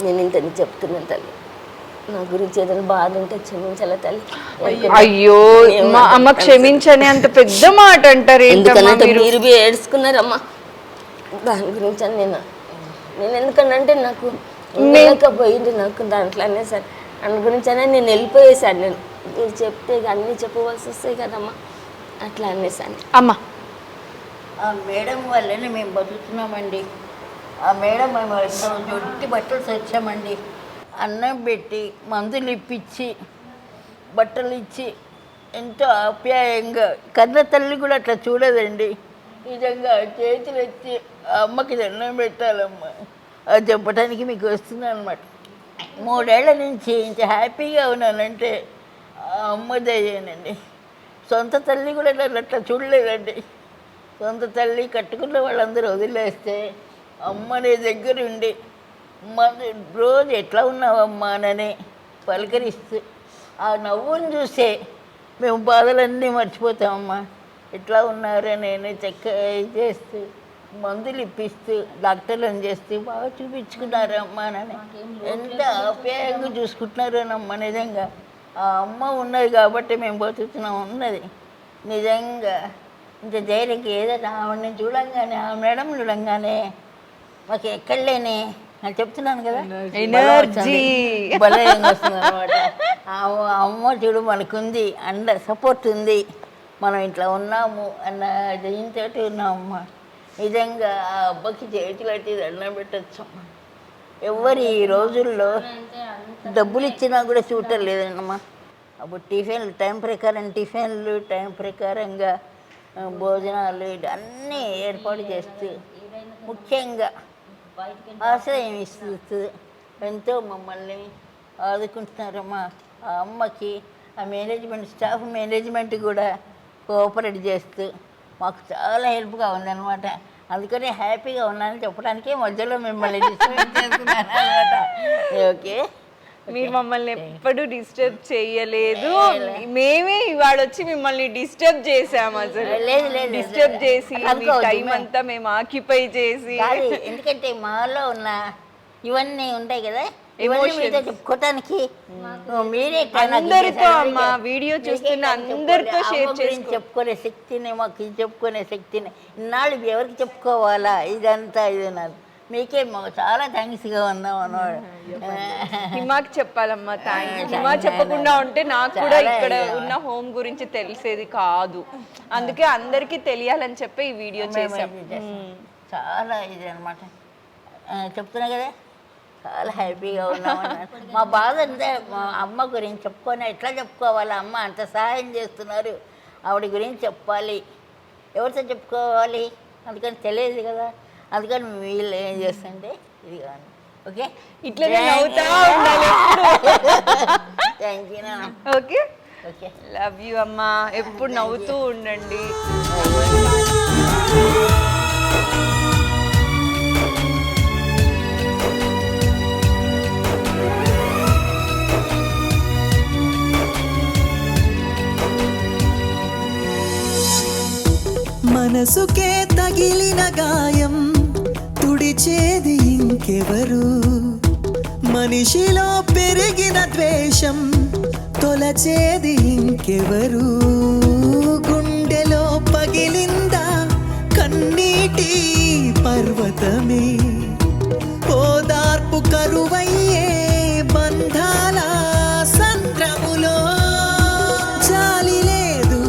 నేను ఇంత చెప్తున్నాను తల్లి. నా గురించి ఏదైనా బాధ ఉంటే క్షమించాలా తల్లి. అయ్యో మా అమ్మ క్షమించని అంత పెద్ద మాట అంటారు. ఎందుకంటే మీరు ఏడ్చుకున్నారమ్మా దాని గురించి అని నేను ఎందుకంటే నాకు లేకపోయింది నాకు దాంట్లో అనేసారి దాని గురించి అనే నేను వెళ్ళిపోయేసాను. నేను మీరు చెప్తే అన్నీ చెప్పవలసి వస్తాయి కదమ్మా, అట్లా అనేసాను. అమ్మ ఆ మేడం వల్లనే మేము బతుకుతున్నామండి. ఆ మేడం మేము జొట్టి బట్టలు తెచ్చామండి. అన్నం పెట్టి మందులు ఇప్పించి బట్టలు ఇచ్చి ఎంతో ఆప్యాయంగా, కన్న తల్లి కూడా అట్లా చూడదండి. నిజంగా చేతులు ఎత్తి అమ్మకి దండం పెట్టాలమ్మ అది చెప్పడానికి మీకు వస్తున్నాను అనమాట. 3 ఏళ్ల నుంచి ఇంత హ్యాపీగా ఉన్నానంటే ఆ అమ్మ దయ్యేనండి. సొంత తల్లి కూడా అట్లా చూడలేదండి. సొంత తల్లి కట్టుకున్న వాళ్ళందరూ వదిలేస్తే అమ్మనే దగ్గరుండి రోజు ఎట్లా ఉన్నావమ్మా అని పలకరిస్తూ ఆ నవ్వుని చూసే మేము బాధలన్నీ మర్చిపోతామమ్మా. ఎట్లా ఉన్నారో నేను చెక్క చేస్తూ మందులు ఇప్పిస్తూ డాక్టర్లను చేస్తూ బాగా చూపించుకున్నారు అమ్మ నాన్న. ఎంత ఆప్యాయంగా చూసుకుంటున్నారోనమ్మ నిజంగా. ఆ అమ్మ ఉన్నది కాబట్టి మేము బతుకుతున్నాం. ఉన్నది నిజంగా. ఇంత ధైర్యంగా ఏదైనా ఆవిడని చూడంగానే, ఆ మేడం చూడంగానే మాకు ఎక్కడ లేని నేను చెప్తున్నాను కదా, ఎనర్జీ భలే వస్తుంది అనమాట. అమ్మ చూడు మనకుంది, అండ సపోర్ట్ ఉంది, మనం ఇట్లా ఉన్నాము అన్న దీంతో ఉన్నామమ్మ. నిజంగా ఆ అబ్బకి చేతులట్టి దండం పెట్టచ్చు. ఎవరు ఈ రోజుల్లో డబ్బులు ఇచ్చినా కూడా చూడటం లేదన్నమ్మా. అప్పుడు టిఫిన్లు టైం ప్రకారంగా భోజనాలు అన్నీ ఏర్పాటు చేస్తూ, ముఖ్యంగా ఆశ్రయం ఇస్తూ ఎంతో మమ్మల్ని ఆదుకుంటున్నారమ్మా. ఆ అమ్మకి ఆ మేనేజ్మెంట్, స్టాఫ్ మేనేజ్మెంట్ కూడా కోఆపరేట్ చేస్తూ మాకు చాలా హెల్ప్గా ఉందన్నమాట. అందుకని హ్యాపీగా ఉన్నానని చెప్పడానికి మధ్యలో మిమ్మల్ని డిస్టర్బ్ చేసుకున్నాను అనమాట. ఓకే, మీరు మమ్మల్ని ఎప్పుడు డిస్టర్బ్ చేయలేదు, మేమే ఇవాళ వచ్చి మిమ్మల్ని డిస్టర్బ్ చేసాము. అసలు లేదు డిస్టర్బ్ చేసి టైం అంతా మేము ఆక్యుపై చేసి. ఎందుకంటే మాలో ఉన్న ఇవన్నీ ఉంటాయి కదా, ఇవన్నీ మీతో చెప్పుకోవటానికి మీరే అందరితో అమ్మ వీడియో చూస్తున్న అందరితో షేర్ చేసి చెప్పుకునే శక్తిని, మాకు చెప్పుకునే శక్తిని ఇన్నాళ్ళు ఎవరికి చెప్పుకోవాలా ఇదంతా ఇది నాకు మీకే మాకు చాలా థ్యాంక్స్గా ఉన్నాం అన్నమాట. హిమాకి చెప్పాలమ్మా థ్యాంక్స్. హిమా చెప్పకుండా ఉంటే నాకు కూడా ఇక్కడ ఉన్న హోమ్ గురించి తెలిసేది కాదు. అందుకే అందరికీ తెలియాలని చెప్పి ఈ వీడియో చేసాం. చాలా ఇది అనమాట. చెప్తున్నా కదా, చాలా హ్యాపీగా ఉన్నాం. మా బాధ అంతే. మా అమ్మ గురించి చెప్పుకొని ఎట్లా చెప్పుకోవాలి, అమ్మ అంత సహాయం చేస్తున్నారు, ఆవిడ గురించి చెప్పాలి, ఎవరితో చెప్పుకోవాలి, అందుకని తెలియదు కదా. అందుకని వీళ్ళు ఏం చేస్తుంటే ఇది కానీ ఓకే ఇట్లనే నవ్వుతా ఉండాలి. Thank you. Okay, okay, love you అమ్మా. ఎప్పుడు నవ్వుతూ ఉండండి. మనసుకే తగిలిన గాయం తుడిచేది ఇంకెవరు, మనిషిలో పెరిగిన ద్వేషం తొలచేది ఇంకెవరు, గుండెలో పగిలిందా కన్నీటి పర్వతమే, ఓదార్పు కరువయ్యే బంధాల సంద్రములో, జాలి లేదు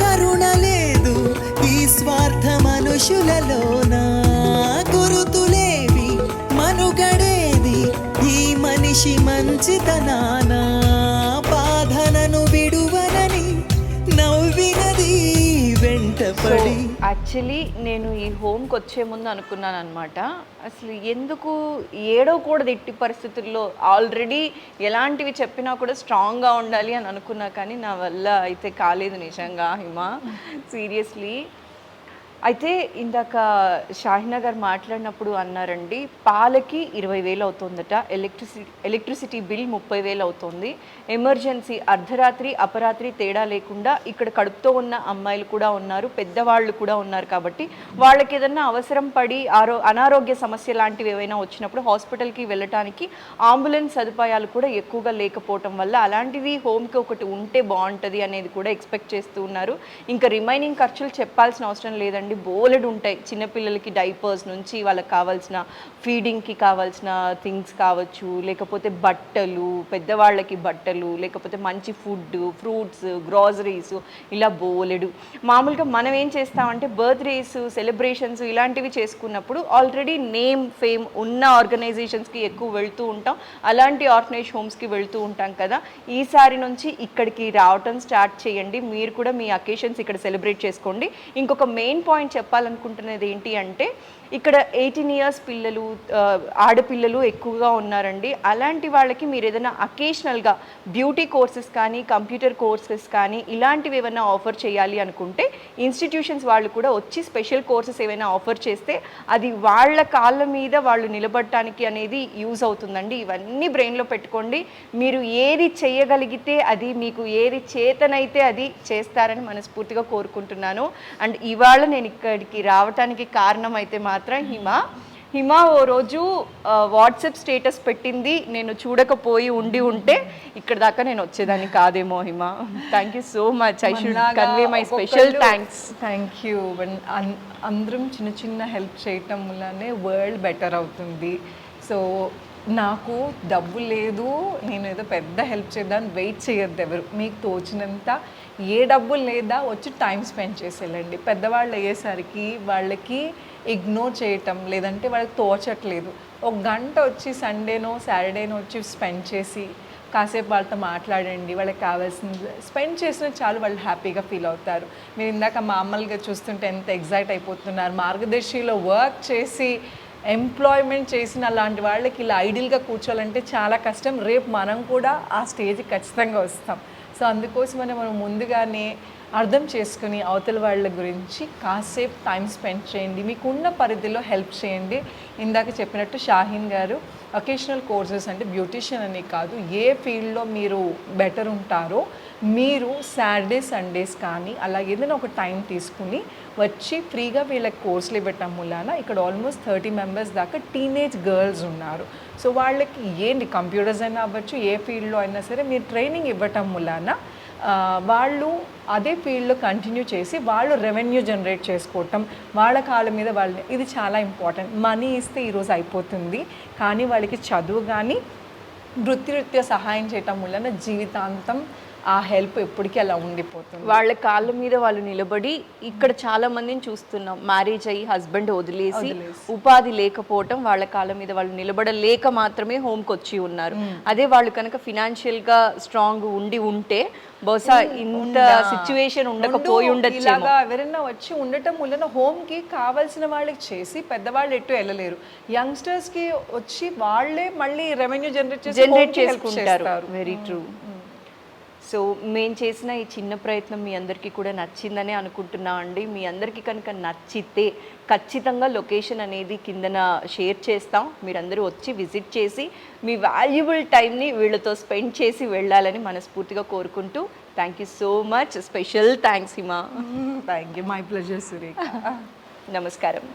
కరుణ లేదు ఈ స్వార్థ మనుషులలోనా, గురుతులేవి మనుగడేది ఈ మనిషి మంచితనాన, బాధనను విడువనని నవ్వినది వెంటపడి. యాక్చువల్లీ నేను ఈ హోమ్కి వచ్చే ముందు అనుకున్నాను అనమాట, అసలు ఎందుకు ఏడవకూడదు ఎట్టి పరిస్థితుల్లో, ఆల్రెడీ ఎలాంటివి చెప్పినా కూడా స్ట్రాంగ్గా ఉండాలి అని అనుకున్నా, కానీ నా వల్ల అయితే కాలేదు నిజంగా హిమా, సీరియస్లీ. అయితే ఇందాక షాహినగర్ మాట్లాడినప్పుడు అన్నారండి, పాలకి 20,000 అవుతుందట, ఎలక్ట్రిసిటీ బిల్ 30,000 అవుతుంది, ఎమర్జెన్సీ అర్ధరాత్రి అపరాత్రి తేడా లేకుండా ఇక్కడ కడుపుతో ఉన్న అమ్మాయిలు కూడా ఉన్నారు, పెద్దవాళ్ళు కూడా ఉన్నారు. కాబట్టి వాళ్ళకి ఏదన్నా అవసరం పడి అనారోగ్య సమస్య లాంటివి ఏవైనా వచ్చినప్పుడు హాస్పిటల్కి వెళ్ళటానికి అంబులెన్స్ సదుపాయాలు కూడా ఎక్కువగా లేకపోవటం వల్ల అలాంటివి హోమ్కి ఒకటి ఉంటే బాగుంటుంది అనేది కూడా ఎక్స్పెక్ట్ చేస్తూ ఉన్నారు. ఇంకా రిమైనింగ్ ఖర్చులు చెప్పాల్సిన అవసరం లేదండి, బోలెడు ఉంటాయి. చిన్నపిల్లలకి డైపర్స్ నుంచి వాళ్ళకి కావాల్సిన ఫీడింగ్కి కావాల్సిన థింగ్స్ కావచ్చు, లేకపోతే బట్టలు, పెద్దవాళ్ళకి బట్టలు, లేకపోతే మంచి ఫుడ్, ఫ్రూట్స్, గ్రాసరీస్, ఇలా బోలెడు. మామూలుగా మనం ఏం చేస్తామంటే బర్త్డేస్, సెలబ్రేషన్స్ ఇలాంటివి చేసుకున్నప్పుడు ఆల్రెడీ నేమ్ ఫేమ్ ఉన్న ఆర్గనైజేషన్స్కి ఎక్కువ వెళ్తూ ఉంటాం, అలాంటి ఆర్ఫనేజ్ హోమ్స్కి వెళ్తూ ఉంటాం కదా. ఈసారి నుంచి ఇక్కడికి రావటం స్టార్ట్ చేయండి, మీరు కూడా మీ అకేషన్స్ ఇక్కడ సెలబ్రేట్ చేసుకోండి. ఇంకొక మెయిన్ పాయింట్ చెప్పాలనుకుంటున్నది ఏంటి అంటే, ఇక్కడ 18 years పిల్లలు, ఆడపిల్లలు ఎక్కువగా ఉన్నారండి. అలాంటి వాళ్ళకి మీరు ఏదైనా అకేషనల్గా బ్యూటీ కోర్సెస్ కానీ, కంప్యూటర్ కోర్సెస్ కానీ ఇలాంటివి ఏమైనా ఆఫర్ చేయాలి అనుకుంటే ఇన్స్టిట్యూషన్స్ వాళ్ళు కూడా వచ్చి స్పెషల్ కోర్సెస్ ఏమైనా ఆఫర్ చేస్తే అది వాళ్ళ కాళ్ళ మీద వాళ్ళు నిలబడటానికి అనేది యూజ్ అవుతుందండి. ఇవన్నీ బ్రెయిన్లో పెట్టుకోండి. మీరు ఏది చేయగలిగితే అది, మీకు ఏది చేతనైతే అది చేస్తారని మనస్ఫూర్తిగా కోరుకుంటున్నాను. అండ్ ఇవాళ నేను ఇక్కడికి రావటానికి కారణం అయితే మాత్రం హిమ ఓ రోజు వాట్సాప్ స్టేటస్ పెట్టింది, నేను చూడకపోయి ఉంటే ఇక్కడ దాకా నేను వచ్చేదాన్ని కాదేమో. Hima, thank you so much. I should convey my special thanks. Thank you. అందరం చిన్న చిన్న హెల్ప్ చేయటం వల్లనే వరల్డ్ బెటర్ అవుతుంది. సో నాకు డబ్బు లేదు, నేను ఏదో పెద్ద హెల్ప్ చేద్దామని వెయిట్ చేయొద్దు ఎవరు. మీకు తోచినంత ఏ డబ్బు లేదా వచ్చి టైం స్పెండ్ చేసి వెళ్ళండి. పెద్దవాళ్ళు అయ్యేసరికి వాళ్ళకి ఇగ్నోర్ చేయటం, లేదంటే వాళ్ళకి తోచట్లేదు. ఒక గంట వచ్చి సండేనో సాటర్డేనో వచ్చి స్పెండ్ చేసి కాసేపు వాళ్ళతో మాట్లాడండి. వాళ్ళకి కావాల్సింది స్పెండ్ చేసిన చాలు, వాళ్ళు హ్యాపీగా ఫీల్ అవుతారు. మీరు ఇందాక మామూలుగా చూస్తుంటే ఎంత ఎగ్జైట్ అయిపోతున్నారు. మార్గదర్శిలో వర్క్ చేసి ఎంప్లాయ్మెంట్ చేసిన అలాంటి వాళ్ళకి ఇలా ఐడియల్గా కూర్చోాలంటే చాలా కష్టం. రేపు మనం కూడా ఆ స్టేజ్కి ఖచ్చితంగా వస్తాం. సో అందుకోసమనే మనం ముందుగానే అర్థం చేసుకుని అవతల వాళ్ళ గురించి కాసేపు టైం స్పెండ్ చేయండి. మీకున్న పరిధిలో హెల్ప్ చేయండి. ఇందాక చెప్పినట్టు షాహీన్ గారు ఒకేషనల్ కోర్సెస్ అంటే బ్యూటిషియన్ అని కాదు, ఏ ఫీల్డ్లో మీరు బెటర్ ఉంటారో మీరు సాటర్డే సండేస్ కానీ అలాగే ఏదైనా ఒక టైం తీసుకుని వచ్చి ఫ్రీగా వీళ్ళకి కోర్సులు ఇవ్వటం వలన ఇక్కడ ఆల్మోస్ట్ 30 మెంబర్స్ దాకా టీనేజ్ గర్ల్స్ ఉన్నారు. సో వాళ్ళకి ఏంటి కంప్యూటర్స్ అయినా అవ్వచ్చు, ఏ ఫీల్డ్లో అయినా సరే మీరు ట్రైనింగ్ ఇవ్వటం వలన వాళ్ళు అదే ఫీల్డ్లో కంటిన్యూ చేసి వాళ్ళు రెవెన్యూ జనరేట్ చేసుకోవటం, వాళ్ళ కాళ్ళ మీద వాళ్ళని, ఇది చాలా ఇంపార్టెంట్. మనీ ఇస్తే ఈరోజు అయిపోతుంది, కానీ వాళ్ళకి చదువు కానీ వృత్తిరీత్యా సహాయం చేయటం వలన జీవితాంతం ఆ హెల్ప్ ఎప్పటికీ అలా ఉండిపోతుంది. వాళ్ళ కాళ్ళ మీద వాళ్ళు నిలబడి ఇక్కడ చాలా మందిని చూస్తున్నాం. మ్యారేజ్ అయ్యి హస్బెండ్ వదిలేసి ఉపాధి లేకపోవటం, వాళ్ళ కాళ్ళ మీద వాళ్ళు నిలబడలేక మాత్రమే హోమ్కి వచ్చి ఉన్నారు. అదే వాళ్ళు కనుక ఫినాన్షియల్గా స్ట్రాంగ్ ఉంటే బహుశా ఇంత సిచ్యువేషన్ ఉండకపోయి ఉండొచ్చు. ఇలాగా ఎవరైనా వచ్చి ఉండటం వలన హోమ్కి కావాల్సిన వాళ్ళకి చేసి పెద్దవాళ్ళు ఎటు వెళ్ళలేరు. యంగ్స్టర్స్కి వచ్చి వాళ్ళే మళ్ళీ రెవెన్యూ జనరేట్ చేసుకుంటారు. Very true. సో మేము చేసిన ఈ చిన్న ప్రయత్నం మీ అందరికీ కూడా నచ్చిందనే అనుకుంటున్నాం అండి. మీ అందరికీ కనుక నచ్చితే ఖచ్చితంగా లొకేషన్ అనేది కిందన షేర్ చేస్తాం. మీరందరూ వచ్చి విజిట్ చేసి మీ వాల్యుబుల్ టైంని వీళ్ళతో స్పెండ్ చేసి వెళ్ళాలని మనస్ఫూర్తిగా కోరుకుంటూ thank you so much. Special thanks Hima. Thank you. My pleasure Surekha. నమస్కారం.